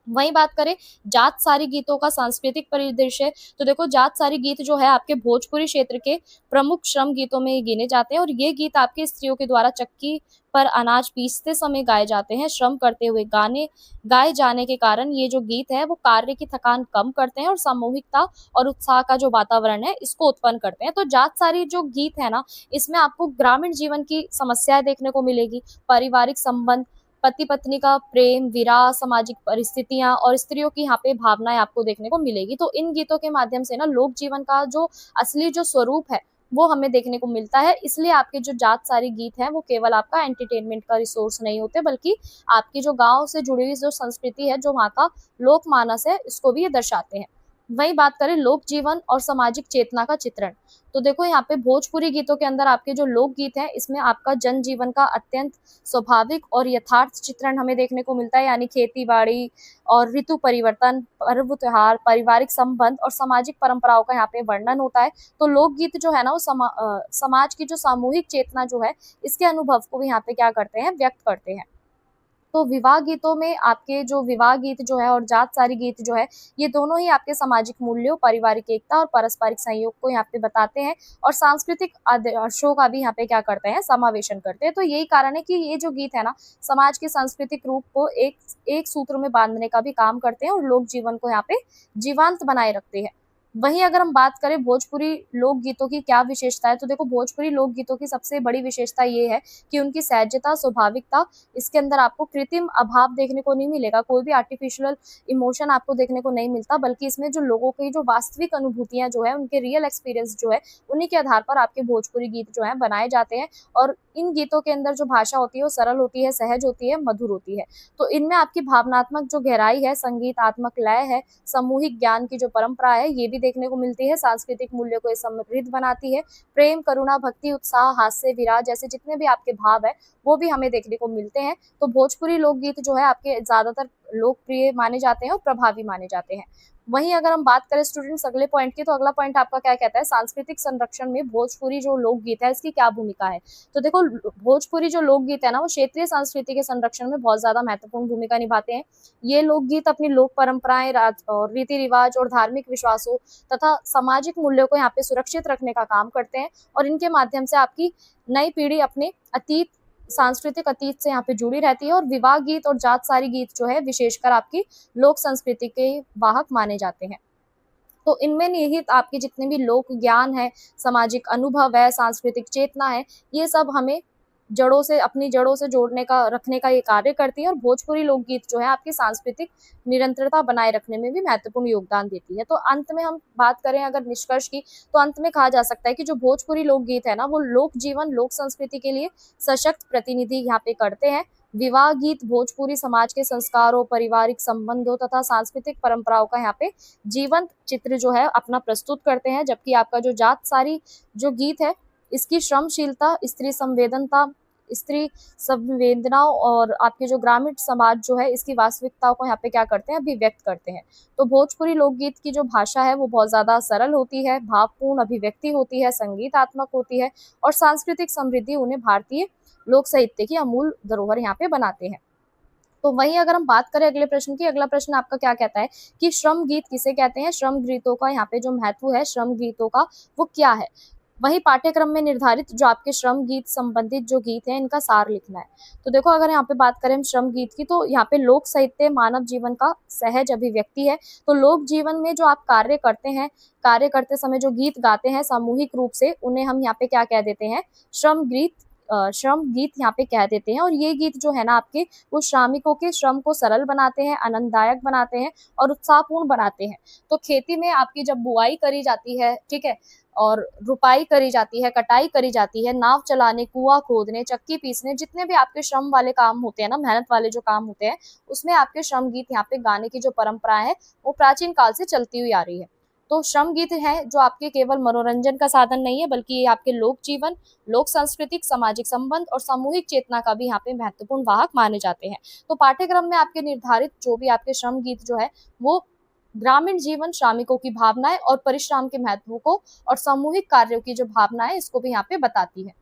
वहीं बात करें जात सारी गीतों का सांस्कृतिक परिदृश्य, तो देखो जात सारी गीत जो है आपके भोजपुरी क्षेत्र के प्रमुख श्रम गीतों में गिने जाते हैं और ये गीत आपके स्त्रियों के द्वारा चक्की पर अनाज पीसते समय गाए जाते हैं। श्रम करते हुए गाने गाए जाने के कारण ये जो गीत है वो कार्य की थकान कम करते हैं और सामूहिकता और उत्साह का जो वातावरण है इसको उत्पन्न करते हैं। तो जात सारी जो गीत है ना, इसमें आपको ग्रामीण जीवन की समस्याएं देखने को मिलेगी, पारिवारिक संबंध, पति पत्नी का प्रेम, विराह, सामाजिक परिस्थितियां और स्त्रियों की यहाँ पे भावनाएं आपको देखने को मिलेगी। तो इन गीतों के माध्यम से ना लोक जीवन का जो असली जो स्वरूप है वो हमें देखने को मिलता है। इसलिए आपके जो जात सारी गीत हैं वो केवल आपका एंटरटेनमेंट का रिसोर्स नहीं होते बल्कि आपकी जो गांव से जुड़ी हुई जो संस्कृति है, जो वहाँ का लोक मानस है, इसको भी ये दर्शाते हैं। वही बात करें लोक जीवन और सामाजिक चेतना का चित्रण, तो देखो यहाँ पे भोजपुरी गीतों के अंदर आपके जो लोक गीत हैं इसमें आपका जनजीवन का अत्यंत स्वाभाविक और यथार्थ चित्रण हमें देखने को मिलता है, यानी खेती बाड़ी और ऋतु परिवर्तन, पर्व त्योहार, पारिवारिक संबंध और सामाजिक परंपराओं का यहाँ पे वर्णन होता है। तो लोकगीत जो है ना वो समाज की जो सामूहिक चेतना जो है इसके अनुभव को भी यहाँ पे क्या करते हैं, व्यक्त करते हैं। तो विवाह गीतों में आपके जो विवाह गीत जो है और जात सारी गीत जो है ये दोनों ही आपके सामाजिक मूल्यों, पारिवारिक एकता और पारस्परिक सहयोग को यहाँ पे बताते हैं और सांस्कृतिक आदर्शों का भी यहाँ पे क्या करते हैं, समावेशन करते हैं। तो यही कारण है कि ये जो गीत है ना समाज के सांस्कृतिक रूप को एक सूत्र में बांधने का भी काम करते हैं और लोक जीवन को यहाँ पे जीवंत बनाए रखते हैं। वहीं अगर हम बात करें भोजपुरी लोकगीतों की क्या विशेषता है, तो देखो भोजपुरी लोकगीतों की सबसे बड़ी विशेषता ये है कि उनकी सहजता, स्वाभाविकता, इसके अंदर आपको कृत्रिम अभाव देखने को नहीं मिलेगा, कोई भी आर्टिफिशियल इमोशन आपको देखने को नहीं मिलता, बल्कि इसमें जो लोगों की जो वास्तविक अनुभूतियां जो है, उनके रियल एक्सपीरियंस जो है, उन्हीं के आधार पर आपके भोजपुरी गीत जो है बनाए जाते हैं। और इन गीतों के अंदर जो भाषा होती है वो सरल होती है, सहज होती है, मधुर होती है। तो इनमें आपकी भावनात्मक जो गहराई है, संगीतात्मक लय है, सामूहिक ज्ञान की जो परंपरा है ये भी देखने को मिलती है, सांस्कृतिक मूल्यों को ये समृद्ध बनाती है, प्रेम, करुणा, भक्ति, उत्साह, हास्य, विराज जैसे जितने भी आपके भाव है वो भी हमें देखने को मिलते हैं। तो भोजपुरी लोकगीत जो है आपके ज्यादातर लोकप्रिय माने जाते हैं और प्रभावी माने जाते हैं। वहीं अगर हम बात करें स्टूडेंट्स अगले पॉइंट की, तो अगला पॉइंट आपका क्या कहता है, सांस्कृतिक संरक्षण में भोजपुरी जो लोकगीत है इसकी क्या भूमिका है। तो देखो भोजपुरी जो लोकगीत है ना वो क्षेत्रीय संस्कृति के संरक्षण में बहुत ज्यादा महत्वपूर्ण भूमिका निभाते हैं। ये लोकगीत अपनी लोक परंपराएं और रीति रिवाज और धार्मिक विश्वासों तथा सामाजिक मूल्यों को यहाँ पे सुरक्षित रखने का काम करते हैं और इनके माध्यम से आपकी नई पीढ़ी अपने सांस्कृतिक अतीत से यहाँ पे जुड़ी रहती है। और विवाह गीत और जात सारी गीत जो है विशेषकर आपकी लोक संस्कृति के वाहक माने जाते हैं। तो इनमें निहित आपके जितने भी लोक ज्ञान है, सामाजिक अनुभव है, सांस्कृतिक चेतना है, ये सब हमें अपनी जड़ों से जोड़ने का, रखने का ये कार्य करती है। और भोजपुरी लोकगीत जो है आपकी सांस्कृतिक निरंतरता बनाए रखने में भी महत्वपूर्ण योगदान देती है। तो अंत में हम बात करें अगर निष्कर्ष की, तो अंत में कहा जा सकता है कि जो भोजपुरी लोकगीत है ना वो लोक जीवन, लोक संस्कृति के लिए सशक्त प्रतिनिधि यहाँ पे करते हैं। विवाह गीत भोजपुरी समाज के संस्कारों, पारिवारिक संबंधों तथा सांस्कृतिक परंपराओं का यहाँ पे जीवंत चित्र जो है अपना प्रस्तुत करते हैं, जबकि आपका जो जात सारी जो गीत है इसकी श्रमशीलता, स्त्री संवेदनाओं और आपके जो ग्रामीण समाज जो है इसकी वास्तविकताओं को यहाँ पे क्या करते हैं, अभिव्यक्त करते हैं। तो भोजपुरी लोकगीत की जो भाषा है वो बहुत ज्यादा सरल होती है, भावपूर्ण अभिव्यक्ति होती है, संगीतात्मक होती है और सांस्कृतिक समृद्धि उन्हें भारतीय लोक साहित्य की अमूल धरोहर यहाँ पे बनाते हैं। तो वहीं अगर हम बात करें अगले प्रश्न की, अगला प्रश्न आपका क्या कहता है कि श्रम गीत किसे कहते हैं, श्रम गीतों का यहाँ पे जो महत्व है, श्रम गीतों का वो क्या है। वहीं पाठ्यक्रम में निर्धारित जो आपके श्रम गीत संबंधित जो गीत हैं इनका सार लिखना है। तो देखो अगर यहाँ पे बात करें हम श्रम गीत की, तो यहाँ पे लोक साहित्य मानव जीवन का सहज अभिव्यक्ति है। तो लोक जीवन में जो आप कार्य करते हैं, कार्य करते समय जो गीत गाते हैं सामूहिक रूप से, उन्हें हम यहाँ पे क्या कह देते हैं, श्रम गीत, श्रम गीत यहाँ पे कह देते हैं। और ये गीत जो है ना आपके, वो श्रमिकों के श्रम को सरल बनाते हैं, आनंददायक बनाते हैं और उत्साहपूर्ण बनाते हैं। तो खेती में आपकी जब बुआई करी जाती है, ठीक है, और रुपाई करी जाती है, कटाई करी जाती है, नाव चलाने, कुआं खोदने, चक्की पीसने, जितने भी आपके श्रम वाले काम होते हैं ना, मेहनत वाले जो काम होते हैं, उसमें आपके श्रम गीत यहाँ पे गाने की जो परंपरा है वो प्राचीन काल से चलती हुई आ रही है। तो श्रम गीत है जो आपके केवल मनोरंजन का साधन नहीं है, बल्कि ये आपके लोक जीवन, लोक सांस्कृतिक, सामाजिक संबंध और सामूहिक चेतना का भी यहाँ पे महत्वपूर्ण वाहक माने जाते हैं। तो पाठ्यक्रम में आपके निर्धारित जो भी आपके श्रम गीत जो है वो ग्रामीण जीवन, श्रमिकों की भावनाएं और परिश्रम के महत्व को और सामूहिक कार्यों की जो भावना है इसको भी यहाँ पे बताती है।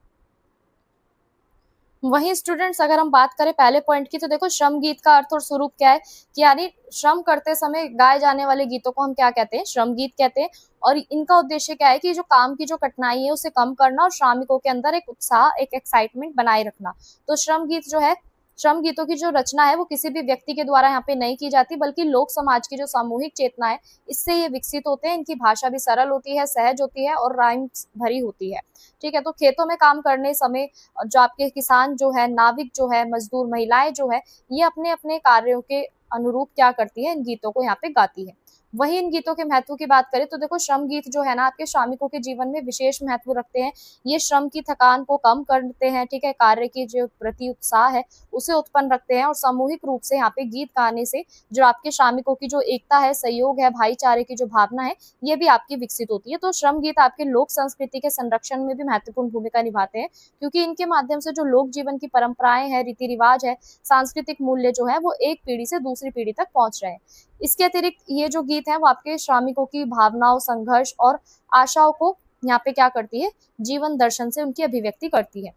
वहीं स्टूडेंट्स अगर हम बात करें पहले पॉइंट की, तो देखो श्रम गीत का अर्थ और स्वरूप क्या है कि यानी श्रम करते समय गाए जाने वाले गीतों को हम क्या कहते हैं, श्रम गीत कहते हैं। और इनका उद्देश्य क्या है कि जो काम की जो कठिनाई है उसे कम करना और श्रमिकों के अंदर एक उत्साह, एक एक्साइटमेंट बनाए रखना। तो श्रम गीत जो है, श्रम गीतों की जो रचना है वो किसी भी व्यक्ति के द्वारा यहाँ पे नहीं की जाती, बल्कि लोक समाज की जो सामूहिक चेतना है इससे ये विकसित होते हैं। इनकी भाषा भी सरल होती है, सहज होती है और राइम्स भरी होती है, ठीक है। तो खेतों में काम करने समय जो आपके किसान जो है, नाविक जो है, मजदूर महिलाएं जो है, ये अपने अपने कार्यों के अनुरूप क्या करती है, इन गीतों को यहाँ पे गाती है। वही इन गीतों के महत्व की बात करें तो देखो श्रम गीत जो है ना आपके श्रमिकों के जीवन में विशेष महत्व रखते हैं। ये श्रम की थकान को कम करते हैं, ठीक है, कार्य की जो प्रति उत्साह है उसे उत्पन्न रखते हैं। और सामूहिक रूप से यहाँ पे गीत गाने से जो आपके श्रमिकों की जो एकता है, सहयोग है, भाईचारे की जो भावना है, ये भी आपकी विकसित होती है। तो श्रम गीत आपके लोक संस्कृति के संरक्षण में भी महत्वपूर्ण भूमिका निभाते हैं, क्योंकि इनके माध्यम से जो लोक जीवन की परंपराएं हैं, रीति रिवाज है, सांस्कृतिक मूल्य जो है वो एक पीढ़ी से दूसरी पीढ़ी तक पहुंच रहे हैं। इसके अतिरिक्त ये जो गीत है वो आपके श्रमिकों की भावनाओं, संघर्ष और आशाओं को यहाँ पे क्या करती है, जीवन दर्शन से उनकी अभिव्यक्ति करती है।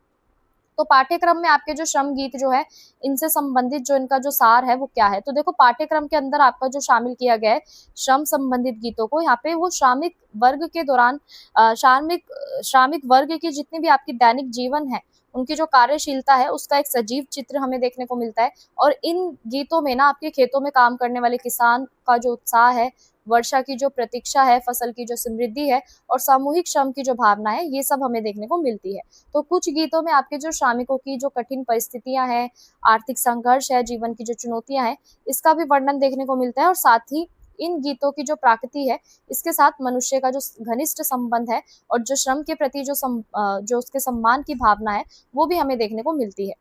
तो पाठ्यक्रम में आपके जो श्रम गीत जो है इनसे संबंधित जो इनका जो सार है वो क्या है, तो देखो पाठ्यक्रम के अंदर आपका जो शामिल किया गया है श्रम संबंधित गीतों को, यहाँ पे वो श्रमिक वर्ग के दौरान श्रमिक वर्ग की जितनी भी आपकी दैनिक जीवन है, उनकी जो कार्यशीलता है उसका एक सजीव चित्र हमें देखने को मिलता है। और इन गीतों में ना आपके खेतों में काम करने वाले किसान का जो उत्साह है, वर्षा की जो प्रतीक्षा है, फसल की जो समृद्धि है और सामूहिक श्रम की जो भावना है, ये सब हमें देखने को मिलती है। तो कुछ गीतों में आपके जो श्रमिकों की जो कठिन परिस्थितियां हैं, आर्थिक संघर्ष है, जीवन की जो चुनौतियां हैं, इसका भी वर्णन देखने को मिलता है। और साथ ही इन गीतों की जो प्रकृति है, इसके साथ मनुष्य का जो घनिष्ठ संबंध है और जो श्रम के प्रति जो उसके सम्मान की भावना है, वो भी हमें देखने को मिलती है।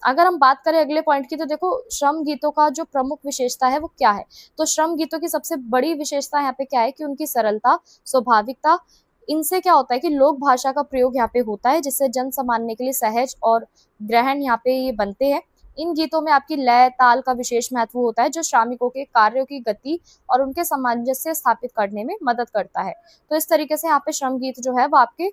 अगर हम बात करें अगले पॉइंट की, तो देखो श्रम गीतों का जो प्रमुख विशेषता है वो क्या है, तो श्रम गीतों की सबसे बड़ी विशेषता यहाँ पे क्या है कि उनकी सरलता, स्वाभाविकता। इनसे क्या होता है कि लोक भाषा का प्रयोग यहाँ पे होता है, जिससे जन सामान्य के लिए सहज और ग्रहण यहाँ पे ये बनते हैं। इन गीतों में आपकी लय, ताल का विशेष महत्व होता है, जो श्रमिकों के कार्यों की गति और उनके सामंजस्य स्थापित करने में मदद करता है। तो इस तरीके से यहाँ पे श्रम गीत जो है वो आपके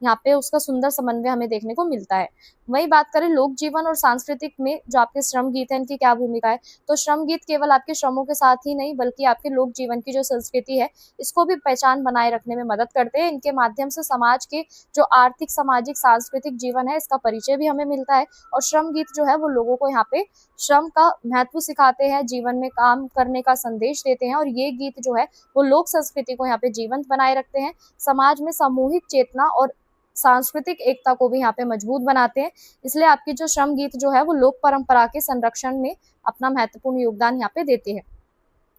यहाँ पे उसका सुंदर समन्वय हमें देखने को मिलता है। वही बात करें लोक जीवन और सांस्कृतिक में जो आपके श्रम गीत है, इनकी क्या भूमिका है, तो श्रम गीत केवल आपके श्रमों के साथ ही नहीं, बल्कि आपके लोक जीवन की जो संस्कृति है इसको भी पहचान बनाए रखने में मदद करते हैं। इनके माध्यम से समाज के जो आर्थिक, सामाजिक, सांस्कृतिक जीवन है इसका परिचय भी हमें मिलता है। और श्रम गीत जो है वो लोगों को यहाँ पे श्रम का महत्व सिखाते हैं, जीवन में काम करने का संदेश देते हैं। और ये गीत जो है वो लोक संस्कृति को यहाँ पे जीवंत बनाए रखते हैं, समाज में सामूहिक चेतना और सांस्कृतिक एकता को भी यहाँ पे मजबूत बनाते हैं। इसलिए आपकी जो श्रम गीत जो है वो लोक परंपरा के संरक्षण में अपना महत्वपूर्ण योगदान यहाँ पे देते हैं।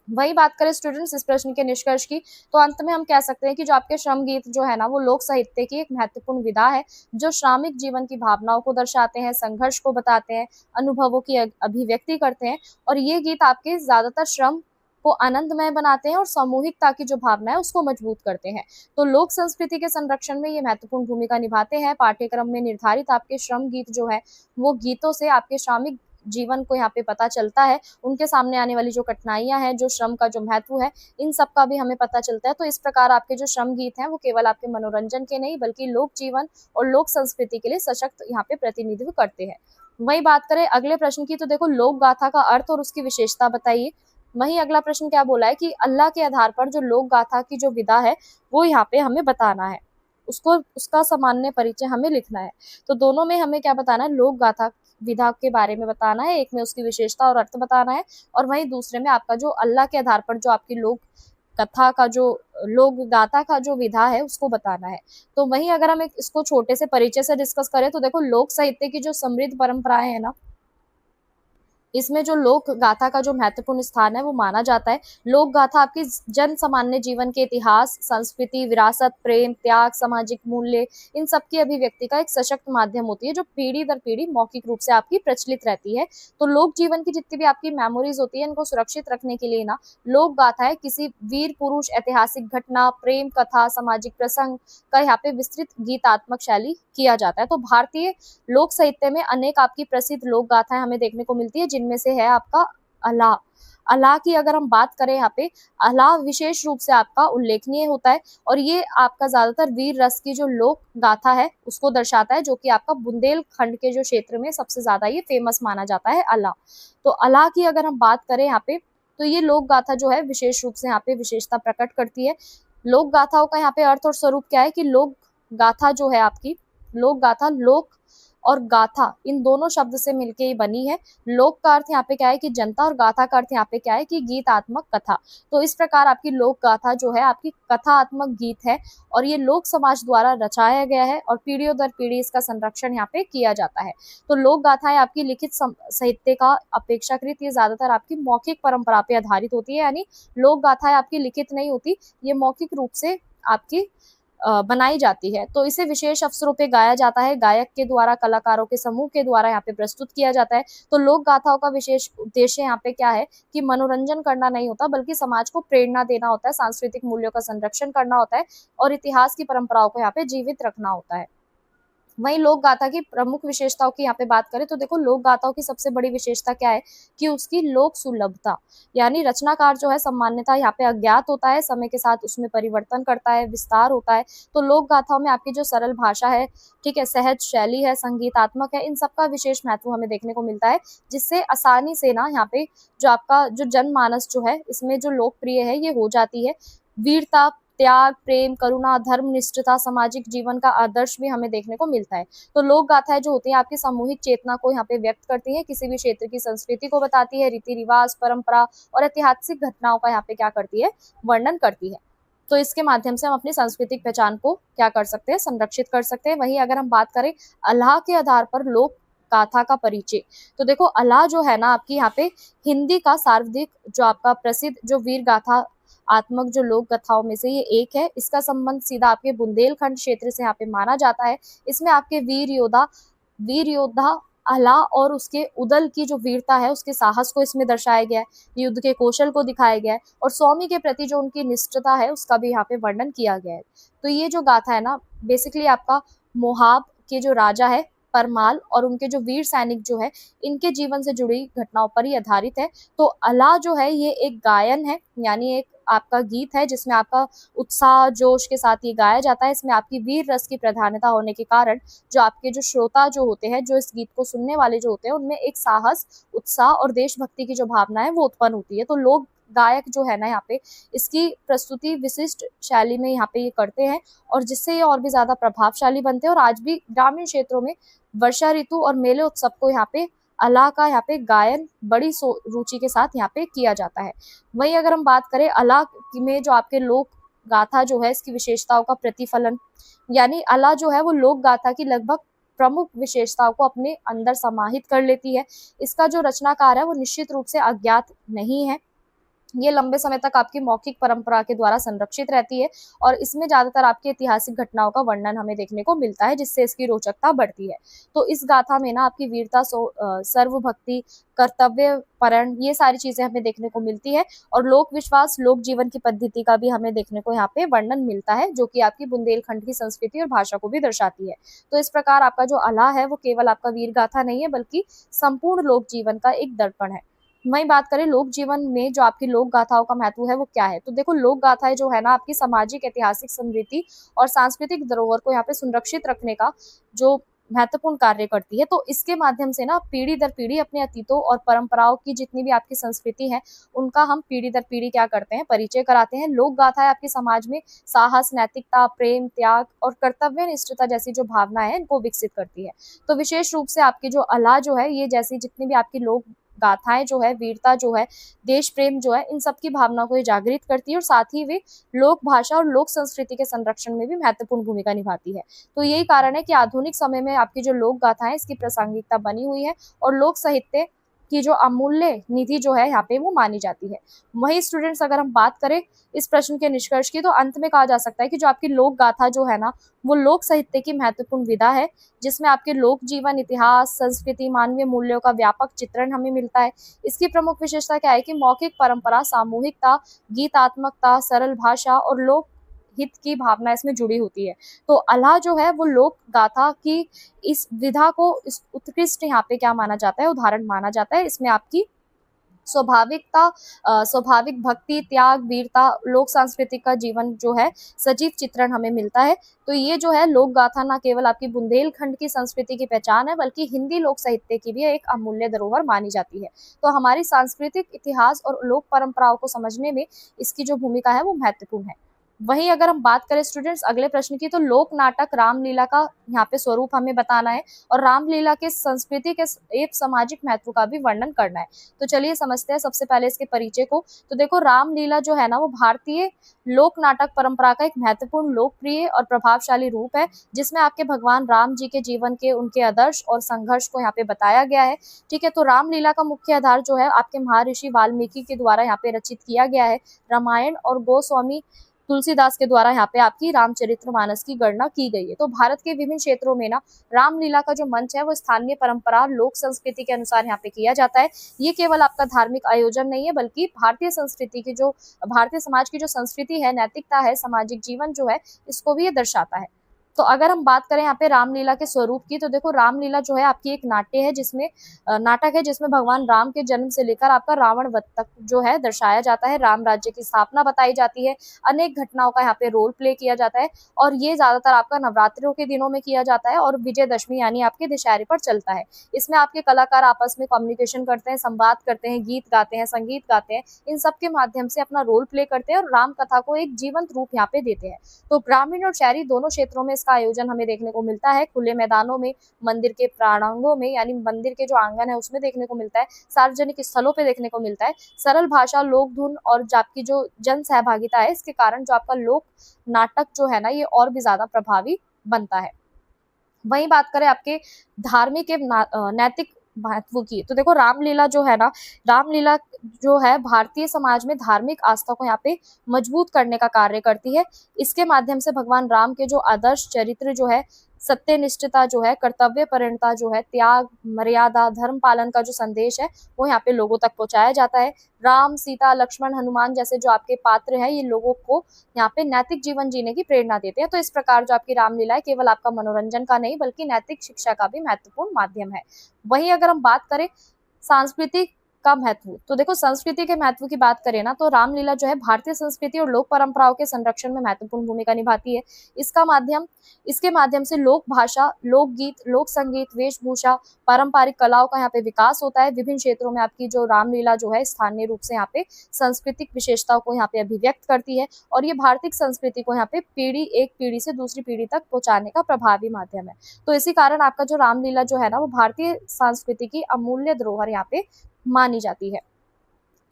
वही बात करें स्टूडेंट्स इस प्रश्न के निष्कर्ष की, तो अंत में हम कह सकते हैं कि जो आपके श्रम गीत जो है ना वो लोक साहित्य की एक महत्वपूर्ण विधा है, जो श्रमिक जीवन की भावनाओं को दर्शाते हैं, संघर्ष को बताते हैं, अनुभवों की अभिव्यक्ति करते हैं। और ये गीत आपके ज्यादातर श्रम को आनंदमय बनाते हैं और सामूहिकता की जो भावना है उसको मजबूत करते हैं। तो लोक संस्कृति के संरक्षण में ये महत्वपूर्ण भूमिका निभाते हैं। पाठ्यक्रम में निर्धारित आपके श्रम गीत जो है वो गीतों से आपके श्रमिक जीवन को यहाँ पे पता चलता है, उनके सामने आने वाली जो कठिनाइयां हैं, जो श्रम का जो महत्व है, इन सब का भी हमें पता चलता है। तो इस प्रकार आपके जो श्रम गीत हैं वो केवल आपके मनोरंजन के नहीं, बल्कि लोक जीवन और लोक संस्कृति के लिए सशक्त यहाँ पे प्रतिनिधित्व करते हैं। वही बात करें अगले प्रश्न की, तो देखो लोक गाथा का अर्थ और उसकी विशेषता बताइए। वही अगला प्रश्न क्या बोला है कि अल्लाह के आधार पर जो लोक गाथा की जो विधा है वो यहाँ पे हमें बताना है। उसको उसका सामान्य परिचय हमें लिखना है। तो दोनों में हमें क्या बताना है, लोक गाथा विधा के बारे में बताना है, एक में उसकी विशेषता और अर्थ बताना है, और वहीं दूसरे में आपका जो अल्लाह के आधार पर जो आपकी लोक कथा का जो लोक गाथा का जो विधा है उसको बताना है। तो वहीं अगर हम इसको छोटे से परिचय से डिस्कस करें तो देखो, लोक साहित्य की जो समृद्ध परंपराएं है ना, इसमें जो लोक गाथा का जो महत्वपूर्ण स्थान है वो माना जाता है। लोक गाथा आपकी जन सामान्य जीवन के इतिहास, संस्कृति, विरासत, प्रेम, त्याग, सामाजिक मूल्य, इन सब की अभिव्यक्ति का एक सशक्त माध्यम होती है, जो पीढ़ी दर पीढ़ी मौखिक रूप से आपकी प्रचलित रहती है। तो लोक जीवन की जितनी भी आपकी मेमोरीज होती है, इनको सुरक्षित रखने के लिए ना, लोक गाथाएं किसी वीर पुरुष, ऐतिहासिक घटना, प्रेम कथा, सामाजिक प्रसंग का यहाँ पे विस्तृत गीतात्मक शैली किया जाता है। तो भारतीय लोक साहित्य में अनेक आपकी प्रसिद्ध लोक गाथाएं हमें देखने को मिलती है, जिनमें से है आपका अल्लाह। अल्लाह की अगर हम बात करें यहाँ पे, अल्लाह विशेष रूप से आपका उल्लेखनीय होता है, और ये आपका ज्यादातर वीर रस की जो लोक गाथा है उसको दर्शाता है, जो कि आपका बुंदेलखंड के जो क्षेत्र में सबसे ज्यादा ये फेमस माना जाता है अल्लाह। तो अल्लाह की अगर हम बात करें यहाँ पे, तो ये लोक गाथा जो है विशेष रूप से यहाँ पे विशेषता प्रकट करती है। लोक गाथाओं का यहाँ पे अर्थ और स्वरूप क्या है कि लोक गाथा जो है आपकी, लोक गाथा, लोक और गाथा इन दोनों शब्द से मिलके ही बनी है। लोक का अर्थ यहाँ पे क्या है कि जनता, और गाथा का अर्थ यहाँ पे क्या है कि गीतात्मक कथा। तो इस प्रकार आपकी लोक गाथा जो है आपकी कथात्मक गीत है, और ये लोक समाज द्वारा रचाया गया है, और पीढ़ियों दर पीढ़ी इसका संरक्षण यहाँ पे किया जाता है। तो लोक गाथाएं आपकी लिखित साहित्य का अपेक्षाकृत ये ज्यादातर आपकी मौखिक परंपरा पे आधारित होती है, यानी लोक गाथाएं आपकी लिखित नहीं होती, ये मौखिक रूप से आपकी बनाई जाती है। तो इसे विशेष अवसरों पे गाया जाता है, गायक के द्वारा, कलाकारों के समूह के द्वारा यहाँ पे प्रस्तुत किया जाता है। तो लोक गाथाओं का विशेष उद्देश्य यहाँ पे क्या है कि मनोरंजन करना नहीं होता, बल्कि समाज को प्रेरणा देना होता है, सांस्कृतिक मूल्यों का संरक्षण करना होता है, और इतिहास की परंपराओं को यहाँ पे जीवित रखना होता है। वहीं लोक गाथा की प्रमुख विशेषताओं की यहाँ पे बात करें तो देखो, लोक गाथाओं की सबसे बड़ी विशेषता क्या है कि उसकी लोक सुलभता, यानी रचनाकार जो है सामान्यतः यहाँ पे अज्ञात होता है, समय के साथ उसमें परिवर्तन करता है, विस्तार होता है। तो लोक गाथाओं में आपकी जो सरल भाषा है, ठीक है, सहज शैली है, संगीतात्मक है, इन सबका विशेष महत्व हमें देखने को मिलता है, जिससे आसानी से ना यहाँ पे जो आपका जो जनमानस जो है इसमें जो लोकप्रिय है ये हो जाती है। वीरता, त्याग, प्रेम, करुणा, धर्मनिष्ठता, सामाजिक जीवन का आदर्श भी हमें देखने को मिलता है। तो लोक गाथाएं जो होती हैं आपकी सामूहिक चेतना को यहाँ पे व्यक्त करती हैं, किसी भी क्षेत्र की संस्कृति को बताती है, रीति रिवाज, परंपरा और ऐतिहासिक घटनाओं का यहाँ पे क्या करती है, वर्णन करती है। तो इसके माध्यम से हम अपनी सांस्कृतिक पहचान को क्या कर सकते हैं, संरक्षित कर सकते हैं। वहीं अगर हम बात करें अल्लाह के आधार पर लोक गाथा का परिचय, तो देखो अल्लाह जो है ना आपकी यहाँ पे हिंदी का सर्वाधिक जो आपका प्रसिद्ध जो वीर गाथा आत्मक जो लोक कथाओं में से ये एक है। इसका संबंध सीधा आपके बुंदेलखंड क्षेत्र से यहाँ पे माना जाता है। इसमें आपके वीर योद्धा अल्लाह और उसके उदल की जो वीरता है, उसके साहस को इसमें दर्शाया गया है, युद्ध के कौशल को दिखाया गया है, और स्वामी के प्रति जो उनकी निष्ठता है उसका भी यहाँ पे वर्णन किया गया है। तो ये जो गाथा है ना, बेसिकली आपका मोहाब के जो राजा है परमाल और उनके जो वीर सैनिक जो है, इनके जीवन से जुड़ी घटनाओं पर ही आधारित है। तो अल्लाह जो है ये एक गायन है, यानी एक आपका गीत है, जिसमें आपका उत्साह जोश के साथ ये गाया जाता है। इसमें आपकी वीर रस की प्रधानता होने के कारण जो आपके जो श्रोता जो होते हैं, जो इस गीत को सुनने वाले जो होते हैं, उनमें एक साहस, उत्साह और देशभक्ति की जो भावना है वो उत्पन्न होती है। तो लोग गायक जो है ना यहाँ पे इसकी प्रस्तुति विशिष्ट शैली में यहाँ पे ये करते हैं, और जिससे ये और भी ज्यादा प्रभावशाली बनते हैं। और आज भी ग्रामीण क्षेत्रों में वर्षा ऋतु और मेले उत्सव को यहाँ पे अल्लाह का यहाँ पे गायन बड़ी रुचि के साथ यहाँ पे किया जाता है। वहीं अगर हम बात करें अल्लाह में जो आपके लोक गाथा जो है इसकी विशेषताओं का प्रतिफलन, यानी अल्लाह जो है वो लोक गाथा की लगभग प्रमुख विशेषताओं को अपने अंदर समाहित कर लेती है। इसका जो रचनाकार है वो निश्चित रूप से अज्ञात नहीं है, ये लंबे समय तक आपकी मौखिक परंपरा के द्वारा संरक्षित रहती है, और इसमें ज्यादातर आपकी ऐतिहासिक घटनाओं का वर्णन हमें देखने को मिलता है, जिससे इसकी रोचकता बढ़ती है। तो इस गाथा में ना आपकी वीरता, सर्वभक्ति, कर्तव्य परण, ये सारी चीजें हमें देखने को मिलती है, और लोक विश्वास, लोक जीवन की पद्धति का भी हमें देखने को यहाँ पे वर्णन मिलता है, जो कि आपकी बुंदेलखंड की संस्कृति और भाषा को भी दर्शाती है। तो इस प्रकार आपका जो अल्लाह है वो केवल आपका वीर गाथा नहीं है, बल्कि संपूर्ण लोक जीवन का एक दर्पण है। वही बात करें लोक जीवन में जो आपकी लोक गाथाओं का महत्व है वो क्या है, तो देखो लोक गाथाएं जो है ना आपकी सामाजिक, ऐतिहासिक, समृद्धि और सांस्कृतिक धरोहर को यहाँ पे संरक्षित रखने का जो महत्वपूर्ण कार्य करती है। तो इसके माध्यम से ना पीढ़ी दर पीढ़ी अपने अतीतों और परंपराओं की जितनी भी आपकी संस्कृति है, उनका हम पीढ़ी दर पीढ़ी क्या करते हैं, परिचय कराते हैं। लोक गाथाएं आपके समाज में साहस, नैतिकता, प्रेम, त्याग और कर्तव्यनिष्ठता जैसी जो भावना है, इनको विकसित करती है। तो विशेष रूप से आपकी जो अला जो है, ये जैसी जितनी भी आपकी लोक गाथाएं जो है, वीरता जो है, देश प्रेम जो है, इन सब की भावना को ये जागृत करती है और साथ ही वे लोक भाषा और लोक संस्कृति के संरक्षण में भी महत्वपूर्ण भूमिका निभाती है। तो यही कारण है कि आधुनिक समय में आपकी जो लोक गाथाएं, इसकी प्रासंगिकता बनी हुई है और लोक साहित्य की जो अमूल्य निधि जो है यहाँ पे वो मानी जाती है। वही स्टूडेंट्स, अगर हम बात करें इस प्रश्न के निष्कर्ष की, तो अंत में कहा जा सकता है कि जो आपकी लोक गाथा जो है ना, वो लोक साहित्य की महत्वपूर्ण विधा है, जिसमें आपके लोक जीवन, इतिहास, संस्कृति, मानवीय मूल्यों का व्यापक चित्रण हमें मिलता है। इसकी प्रमुख विशेषता क्या है कि मौखिक परंपरा, सामूहिकता, गीतात्मकता, सरल भाषा और लोक हित की भावना इसमें जुड़ी होती है। तो अला जो है वो लोक गाथा की इस विधा को इस उत्कृष्ट यहाँ पे क्या माना जाता है, उदाहरण माना जाता है। इसमें आपकी स्वाभाविकता, स्वाभाविक भक्ति, त्याग, वीरता, लोक सांस्कृतिक का जीवन जो है सजीव चित्रण हमें मिलता है। तो ये जो है लोक गाथा ना केवल आपकी बुंदेलखंड की संस्कृति की पहचान है, बल्कि हिंदी लोक साहित्य की भी एक अमूल्य धरोहर मानी जाती है। तो हमारी सांस्कृतिक इतिहास और लोक परंपराओं को समझने में इसकी जो भूमिका है वो महत्वपूर्ण है। वहीं अगर हम बात करें स्टूडेंट्स अगले प्रश्न की, तो लोक नाटक रामलीला का यहाँ पे स्वरूप हमें बताना है और रामलीला के संस्कृति के एक सामाजिक महत्व का भी वर्णन करना है। तो चलिए समझते हैं सबसे पहले इसके परिचय को। तो देखो, रामलीला जो है ना, वो भारतीय लोक नाटक परंपरा का एक महत्वपूर्ण, लोकप्रिय और प्रभावशाली रूप है, जिसमें आपके भगवान राम जी के जीवन के, उनके आदर्श और संघर्ष को यहाँ पे बताया गया है। ठीक है, तो रामलीला का मुख्य आधार जो है आपके महर्षि वाल्मीकि के द्वारा यहाँ पे रचित किया गया है। रामायण और गोस्वामी तुलसीदास के द्वारा यहाँ पे आपकी रामचरितमानस की गणना की गई है। तो भारत के विभिन्न क्षेत्रों में ना रामलीला का जो मंच है वो स्थानीय परंपरा, लोक संस्कृति के अनुसार यहाँ पे किया जाता है। ये केवल आपका धार्मिक आयोजन नहीं है, बल्कि भारतीय संस्कृति की जो, भारतीय समाज की जो संस्कृति है, नैतिकता है, सामाजिक जीवन जो है, इसको भी ये दर्शाता है। तो अगर हम बात करें यहाँ पे रामलीला के स्वरूप की, तो देखो, रामलीला जो है आपकी एक नाट्य है, जिसमें नाटक है जिसमें भगवान राम के जन्म से लेकर आपका रावण वध तक जो है दर्शाया जाता है। राम राज्य की स्थापना बताई जाती है, अनेक घटनाओं का यहाँ पे रोल प्ले किया जाता है और ये ज्यादातर आपका नवरात्रों के दिनों में किया जाता है और विजयदशमी यानी आपके दशहरे पर चलता है। इसमें आपके कलाकार आपस में कम्युनिकेशन करते हैं, संवाद करते हैं, गीत गाते हैं, संगीत गाते हैं, इन सब के माध्यम से अपना रोल प्ले करते हैं और राम कथा को एक जीवंत रूप यहाँ पे देते हैं। तो ग्रामीण और शहरी दोनों क्षेत्रों में का आयोजन हमें देखने को मिलता है। खुले मैदानों में, मंदिर के प्रांगणों में, यानी मंदिर के जो आंगन है उसमें देखने को मिलता है, सार्वजनिक स्थलों पे देखने को मिलता है। सरल भाषा, लोक धुन और आपकी जो जन सहभागिता है, इसके कारण जो आपका लोक नाटक जो है ना, ये और भी ज्यादा प्रभावी बनता है। वहीं बात करें आपके धार्मिक एवं नैतिक महत्व की, तो देखो, रामलीला जो है ना, रामलीला जो है भारतीय समाज में धार्मिक आस्था को यहाँ पे मजबूत करने का कार्य करती है। इसके माध्यम से भगवान राम के जो आदर्श चरित्र जो है, सत्यनिष्ठता जो है, कर्तव्य परायणता जो है, त्याग, मर्यादा, धर्म पालन का जो संदेश है, वो यहाँ पे लोगों तक पहुंचाया जाता है। राम, सीता, लक्ष्मण, हनुमान जैसे जो आपके पात्र हैं, ये लोगों को यहाँ पे नैतिक जीवन जीने की प्रेरणा देते हैं। तो इस प्रकार जो आपकी रामलीला है, केवल आपका मनोरंजन का नहीं, बल्कि नैतिक शिक्षा का भी महत्वपूर्ण माध्यम है। वहीं अगर हम बात करें सांस्कृतिक का महत्व, तो देखो, संस्कृति के महत्व की बात करें ना, तो रामलीला जो है भारतीय संस्कृति और लोक परंपराओं के संरक्षण में महत्वपूर्ण भूमिका निभाती है। इसके माध्यम से लोक भाषा, लोक गीत, लोक संगीत, वेशभूषा, पारंपरिक कलाओं का यहाँ पे विकास होता है। विभिन्न क्षेत्रों में आपकी जो रामलीला जो है स्थानीय रूप से यहाँ पे सांस्कृतिक विशेषताओं को यहाँ पे अभिव्यक्त करती है और ये भारतीय संस्कृति को यहाँ पे एक पीढ़ी से दूसरी पीढ़ी तक पहुंचाने का प्रभावी माध्यम है। तो इसी कारण आपका जो रामलीला जो है ना, वो भारतीय संस्कृति की अमूल्य धरोहर यहाँ पे मानी जाती है।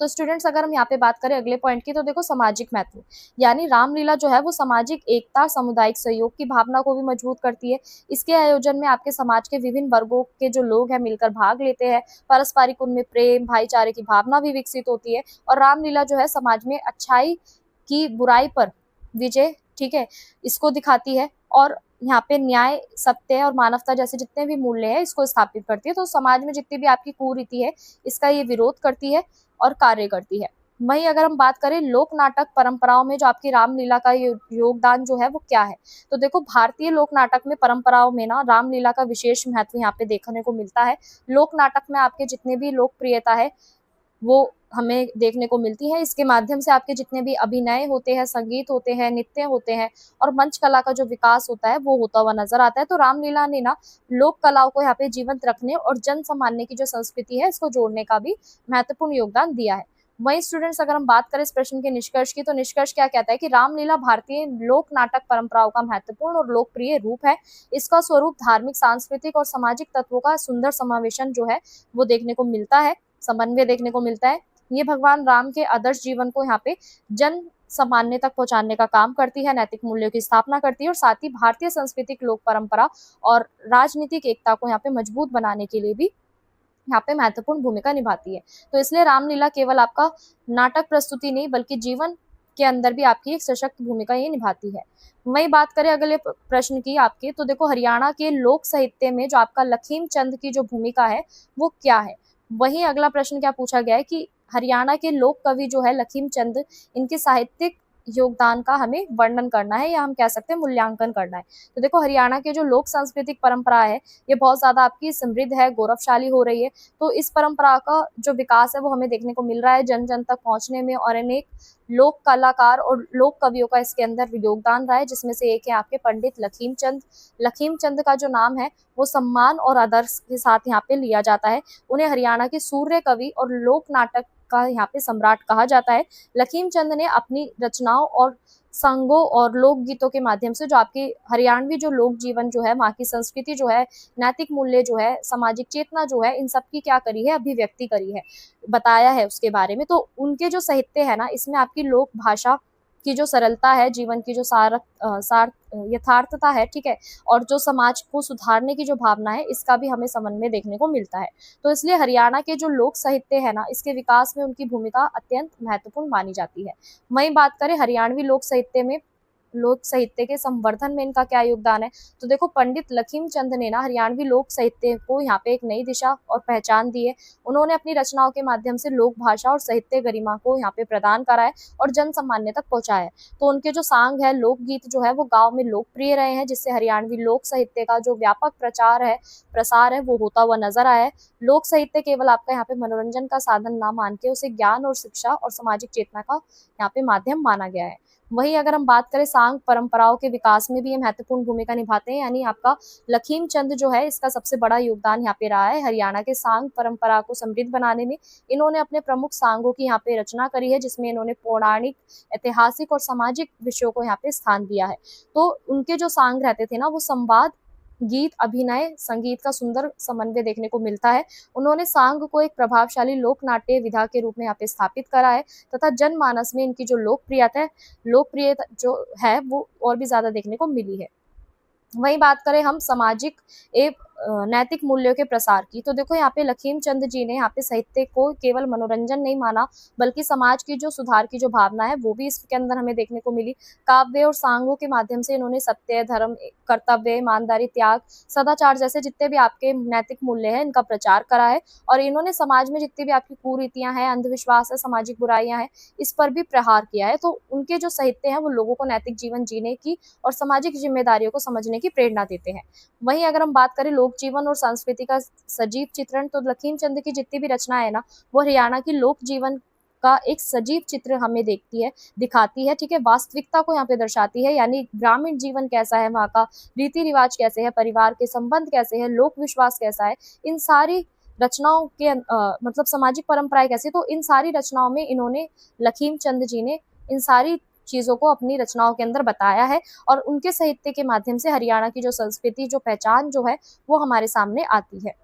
तो स्टूडेंट्स, अगर हम यहाँ पे बात करें अगले पॉइंट की, तो देखो, सामाजिक महत्व, यानी रामलीला जो है वो सामाजिक एकता, सामुदायिक सहयोग की भावना को भी मजबूत करती है। इसके आयोजन में आपके समाज के विभिन्न वर्गों के जो लोग हैं मिलकर भाग लेते हैं, पारस्परिक उनमें प्रेम, भाईचारे की भावना भी विकसित होती है और रामलीला जो है समाज में अच्छाई की बुराई पर विजय, ठीक है, इसको दिखाती है और यहाँ पे न्याय, सत्य और मानवता जैसे जितने भी मूल्य है, इसको स्थापित करती है। तो समाज में जितनी भी आपकी कुरीति है, इसका ये विरोध करती है और कार्य करती है। वहीं अगर हम बात करें लोक नाटक परंपराओं में जो आपकी रामलीला का योगदान जो है वो क्या है, तो देखो, भारतीय लोक नाटक में परंपराओं में ना रामलीला का विशेष महत्व यहाँ पे देखने को मिलता है। लोक नाटक में आपके जितने भी लोकप्रियता है, वो हमें देखने को मिलती है। इसके माध्यम से आपके जितने भी अभिनय होते हैं, संगीत होते हैं, नृत्य होते हैं और मंच कला का जो विकास होता है वो होता हुआ नज़र आता है। तो रामलीला ने ना लोक कलाओं को यहाँ पे जीवंत रखने और जन सामान्य की जो संस्कृति है इसको जोड़ने का भी महत्वपूर्ण योगदान दिया है। वहीं स्टूडेंट्स, अगर हम बात करें इस प्रश्न के निष्कर्ष की, तो निष्कर्ष क्या कहता है कि रामलीला भारतीय लोक नाटक परंपराओं का महत्वपूर्ण और लोकप्रिय रूप है। इसका स्वरूप धार्मिक, सांस्कृतिक और सामाजिक तत्वों का सुंदर समावेशन जो है वो देखने को मिलता है, समन्वय देखने को मिलता है। ये भगवान राम के आदर्श जीवन को यहाँ पे जन सामान्य तक पहुंचाने का काम करती है, नैतिक मूल्यों की स्थापना करती है और साथ ही भारतीय सांस्कृतिक लोक परंपरा और राजनीतिक एकता को यहाँ पे मजबूत बनाने के लिए भी यहाँ पे महत्वपूर्ण भूमिका निभाती है। तो इसलिए रामलीला केवल आपका नाटक प्रस्तुति नहीं बल्कि जीवन के अंदर भी आपकी एक सशक्त भूमिका ये निभाती है। वही बात करें अगले प्रश्न की आपके, तो देखो हरियाणा के लोक साहित्य में जो आपका लखीम चंद की जो भूमिका है वो क्या है। वही अगला प्रश्न क्या पूछा गया है कि हरियाणा के लोक कवि जो है लखीम चंद, इनके साहित्यिक योगदान का हमें वर्णन करना है या हम कह सकते हैं मूल्यांकन करना है। तो देखो हरियाणा के जो लोक सांस्कृतिक परंपरा है ये बहुत ज्यादा आपकी समृद्ध है, गौरवशाली हो रही है। तो इस परंपरा का जो विकास है वो हमें देखने को मिल रहा है जन जन तक पहुंचने में, और अनेक लोक कलाकार और लोक कवियों का इसके अंदर योगदान रहा है, जिसमें से एक है आपके पंडित लखीम चंद। लखीम चंद का जो नाम है वो सम्मान और आदर्श के साथ यहाँ पे लिया जाता है। उन्हें हरियाणा के सूर्य कवि और लोक नाटक का यहाँ पे सम्राट कहा जाता है। लखीम चंद ने अपनी रचनाओं और संगों और लोकगीतों के माध्यम से जो आपकी हरियाणवी जो लोक जीवन जो है, वहाँ की संस्कृति जो है, नैतिक मूल्य जो है, सामाजिक चेतना जो है, इन सब की क्या करी है, अभिव्यक्ति करी है, बताया है उसके बारे में। तो उनके जो साहित्य है ना, इसमें आपकी लोक भाषा की जो सरलता है, जीवन की जो सार यथार्थता है, ठीक है, और जो समाज को सुधारने की जो भावना है, इसका भी हमें समन्वय देखने को मिलता है। तो इसलिए हरियाणा के जो लोक साहित्य है ना, इसके विकास में उनकी भूमिका अत्यंत महत्वपूर्ण मानी जाती है। वहीं बात करें हरियाणवी लोक साहित्य के संवर्धन में इनका क्या योगदान है, तो देखो पंडित लखीम चंद ने ना हरियाणवी लोक साहित्य को यहाँ पे एक नई दिशा और पहचान दी है। उन्होंने अपनी रचनाओं के माध्यम से लोक भाषा और साहित्य गरिमा को यहाँ पे प्रदान करा है और जन सामान्य तक पहुंचाया है। तो उनके जो सांग है, लोकगीत जो है वो गाँव में लोकप्रिय रहे हैं, जिससे हरियाणवी लोक साहित्य का जो व्यापक प्रसार है वो होता हुआ नजर आया है। लोक साहित्य केवल आपका यहाँ पे मनोरंजन का साधन ना मान के उसे ज्ञान और शिक्षा और सामाजिक चेतना का यहाँ पे माध्यम माना गया है। वही अगर हम बात करें सांग परंपराओं के विकास में भी ये महत्वपूर्ण भूमिका निभाते हैं, यानी आपका लखीम चंद जो है इसका सबसे बड़ा योगदान यहाँ पे रहा है हरियाणा के सांग परंपरा को समृद्ध बनाने में। इन्होंने अपने प्रमुख सांगों की यहाँ पे रचना करी है, जिसमें इन्होंने पौराणिक, ऐतिहासिक और सामाजिक विषयों को यहाँ पे स्थान दिया है। तो उनके जो सांग रहते थे ना, वो संवाद, गीत, अभिनय, संगीत का सुंदर समन्वय देखने को मिलता है। उन्होंने सांग को एक प्रभावशाली लोक नाट्य विधा के रूप में यहाँ पे स्थापित करा है तथा जनमानस में इनकी जो लोकप्रियता जो है वो और भी ज्यादा देखने को मिली है। वहीं बात करें हम सामाजिक एवं नैतिक मूल्यों के प्रसार की, तो देखो यहाँ पे लखीम चंद जी ने यहाँ पे साहित्य को केवल मनोरंजन नहीं माना, बल्कि समाज की जो सुधार की जो भावना है वो भी इसके अंदर हमें देखने को मिली। काव्य और सांगों के माध्यम से इन्होंने सत्य, धर्म, कर्तव्य, ईमानदारी, त्याग, सदाचार जैसे जितने भी आपके नैतिक मूल्य हैं इनका प्रचार करा है। और इन्होंने समाज में जितनी भी आपकी कुरीतियां हैं, अंधविश्वास है, सामाजिक बुराइयां हैं, इस पर भी प्रहार किया है। तो उनके जो साहित्य हैं वो लोगों को नैतिक जीवन जीने की और सामाजिक जिम्मेदारियों को समझने की प्रेरणा देते हैं। वहीं अगर हम बात करें लोक जीवन और संस्कृति का सजीव चित्रण, तो लखीम चंद की जितनी भी रचना है ना, वो हरियाणा की लोक जीवन का एक सजीव चित्र हमें दिखाती है, ठीक है, वास्तविकता को यहाँ पे दर्शाती है। यानी ग्रामीण जीवन कैसा है, वहाँ का रीति रिवाज कैसे है, परिवार के संबंध कैसे है, लोक विश्वास कैसा है, इन सारी रचनाओं के मतलब सामाजिक परंपराएं कैसी, तो इन सारी रचनाओं में इन्होंने, लखीम चंद जी ने इन सारी चीजों को अपनी रचनाओं के अंदर बताया है। और उनके साहित्य के माध्यम से हरियाणा की जो संस्कृति, जो पहचान जो है वो हमारे सामने आती है।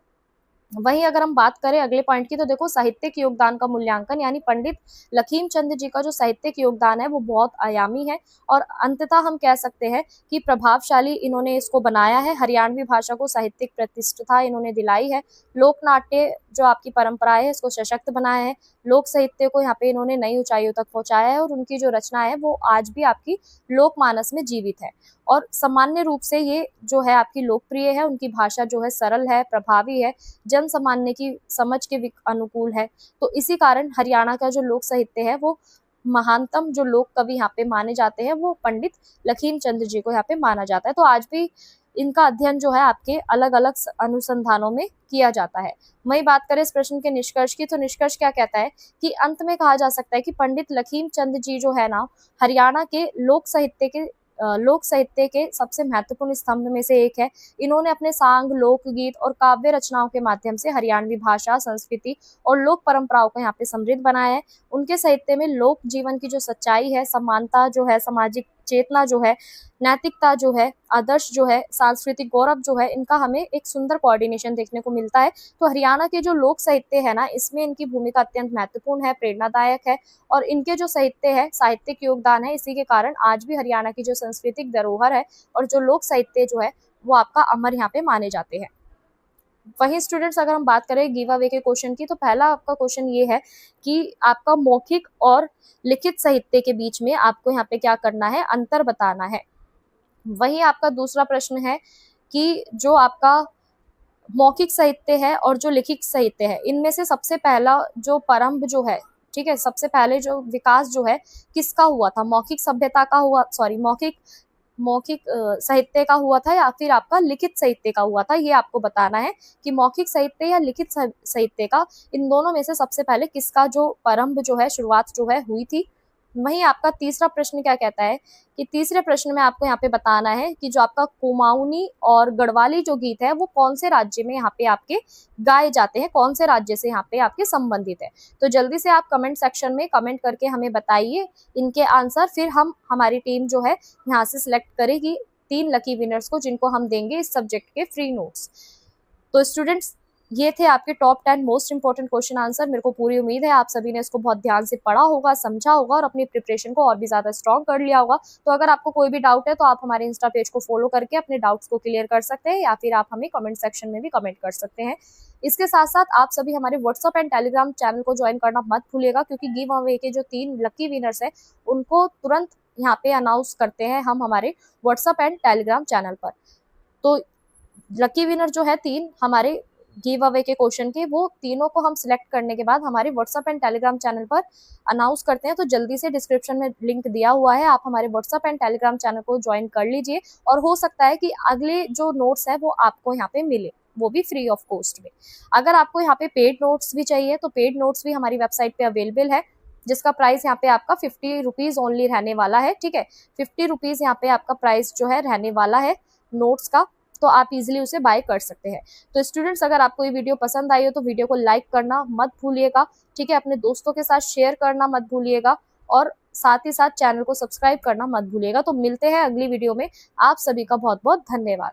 वहीं अगर हम बात करें अगले पॉइंट की, तो देखो साहित्यिक योगदान का मूल्यांकन, यानी पंडित लखीम चंद जी का जो साहित्यिक योगदान है वो बहुत आयामी है और अंततः हम कह सकते हैं कि प्रभावशाली इन्होंने इसको बनाया है। हरियाणवी भाषा को साहित्यिक प्रतिष्ठा इन्होंने दिलाई है। लोक नाट्य जो आपकी परंपरा है इसको सशक्त बनाया है। लोक साहित्य को यहाँ पे इन्होंने नई ऊंचाइयों तक पहुंचाया है और उनकी जो रचना है वो आज भी आपकी लोक मानस में जीवित है। और सामान्य रूप से ये जो है आपकी लोकप्रिय है, उनकी भाषा जो है सरल है, प्रभावी है, जन सामान्य की समझ के अनुकूल है। तो इसी कारण हरियाणा का जो लोक साहित्य है वो महानतम जो लोक कवि यहाँ पे माने जाते हैं वो पंडित लकीमचंद जी को यहाँ पे माना जाता है। तो आज भी इनका अध्ययन जो है आपके अलग अलग अनुसंधानों में किया जाता है। वही बात करें इस प्रश्न के निष्कर्ष की, तो निष्कर्ष क्या कहता है कि अंत में कहा जा सकता है कि पंडित लकीमचंद जी जो है ना, हरियाणा के लोक साहित्य के सबसे महत्वपूर्ण स्तंभ में से एक है। इन्होंने अपने सांग, लोकगीत और काव्य रचनाओं के माध्यम से हरियाणवी भाषा, संस्कृति और लोक परंपराओं को यहाँ पे समृद्ध बनाया है। उनके साहित्य में लोक जीवन की जो सच्चाई है, समानता जो है, सामाजिक चेतना जो है, नैतिकता जो है, आदर्श जो है, सांस्कृतिक गौरव जो है, इनका हमें एक सुंदर कोऑर्डिनेशन देखने को मिलता है। तो हरियाणा के जो लोक साहित्य है ना, इसमें इनकी भूमिका अत्यंत महत्वपूर्ण है, प्रेरणादायक है और इनके जो साहित्य है, साहित्यिक योगदान है, इसी के कारण आज भी हरियाणा की जो सांस्कृतिक धरोहर है और जो लोक साहित्य जो है वो आपका अमर यहाँ पे माने जाते हैं। वहीं स्टूडेंट्स अगर हम बात करें गिव अवे के क्वेश्चन की, तो पहला आपका क्वेश्चन ये है कि आपका मौखिक और लिखित साहित्य के बीच में आपको यहाँ पे क्या करना है, अंतर बताना है। वहीं आपका दूसरा प्रश्न है कि जो आपका मौखिक साहित्य है और जो लिखित साहित्य है, इनमें से सबसे पहला जो प्रारंभ जो है, ठीक है, सबसे पहले जो विकास जो है किसका हुआ था, मौखिक सभ्यता का हुआ, सॉरी मौखिक साहित्य का हुआ था या फिर आपका लिखित साहित्य का हुआ था, ये आपको बताना है कि मौखिक साहित्य या लिखित साहित्य का, इन दोनों में से सबसे पहले किसका जो प्रारंभ जो है, शुरुआत जो है हुई थी। वहीं आपका तीसरा प्रश्न क्या कहता है कि तीसरे प्रश्न में आपको यहाँ पे बताना है कि जो आपका कुमाऊनी और गढ़वाली जो गीत है वो कौन से राज्य में यहाँ पे आपके गाए जाते हैं, कौन से राज्य से यहाँ पे आपके संबंधित है। तो जल्दी से आप कमेंट सेक्शन में कमेंट करके हमें बताइए इनके आंसर, फिर हमारी टीम जो है यहाँ से सिलेक्ट करेगी 3 लकी विनर्स को, जिनको हम देंगे इस सब्जेक्ट के फ्री नोट्स। तो स्टूडेंट्स, ये थे आपके top 10 most important question answer. मेरे को पूरी उम्मीद है आप सभी ने इसको बहुत ध्यान से पढ़ा होगा, समझा होगा और अपनी प्रिपरेशन को और भी ज्यादा स्ट्रॉन्ग कर लिया होगा। तो अगर आपको कोई भी डाउट है तो आप हमारे इंस्टा पेज को फॉलो करके अपने डाउट्स को क्लियर कर सकते हैं या फिर आप हमें कमेंट सेक्शन में भी कमेंट कर सकते हैं। इसके साथ साथ आप सभी हमारे व्हाट्सअप एंड टेलीग्राम चैनल को ज्वाइन करना मत भूलिएगा, क्योंकि गिव अवे के जो 3 लकी विनर्स है उनको तुरंत यहाँ पे अनाउंस करते हैं हम हमारे व्हाट्सअप एंड टेलीग्राम चैनल पर। तो लकी विनर जो है 3 हमारे गिव अवे के क्वेश्चन के, वो तीनों को हम सिलेक्ट करने के बाद हमारे व्हाट्सअप एंड टेलीग्राम चैनल पर अनाउंस करते हैं। तो जल्दी से डिस्क्रिप्शन में लिंक दिया हुआ है, आप हमारे व्हाट्सअप एंड टेलीग्राम चैनल को ज्वाइन कर लीजिए और हो सकता है कि अगले जो नोट्स है वो आपको यहाँ पे मिले, वो भी फ्री ऑफ कॉस्ट में। अगर आपको यहाँ पे पेड नोट्स भी चाहिए तो पेड नोट्स भी हमारी वेबसाइट पे अवेलेबल है, जिसका प्राइस यहाँ पे आपका 50 रुपीज ओनली रहने वाला है। ठीक है, 50 रुपीज यहाँ पे आपका प्राइस जो है रहने वाला है नोट्स का, तो आप इजीली उसे बाय कर सकते हैं। तो स्टूडेंट्स, अगर आपको ये वीडियो पसंद आई हो तो वीडियो को लाइक करना मत भूलिएगा, ठीक है, अपने दोस्तों के साथ शेयर करना मत भूलिएगा और साथ ही साथ चैनल को सब्सक्राइब करना मत भूलिएगा। तो मिलते हैं अगली वीडियो में, आप सभी का बहुत बहुत धन्यवाद।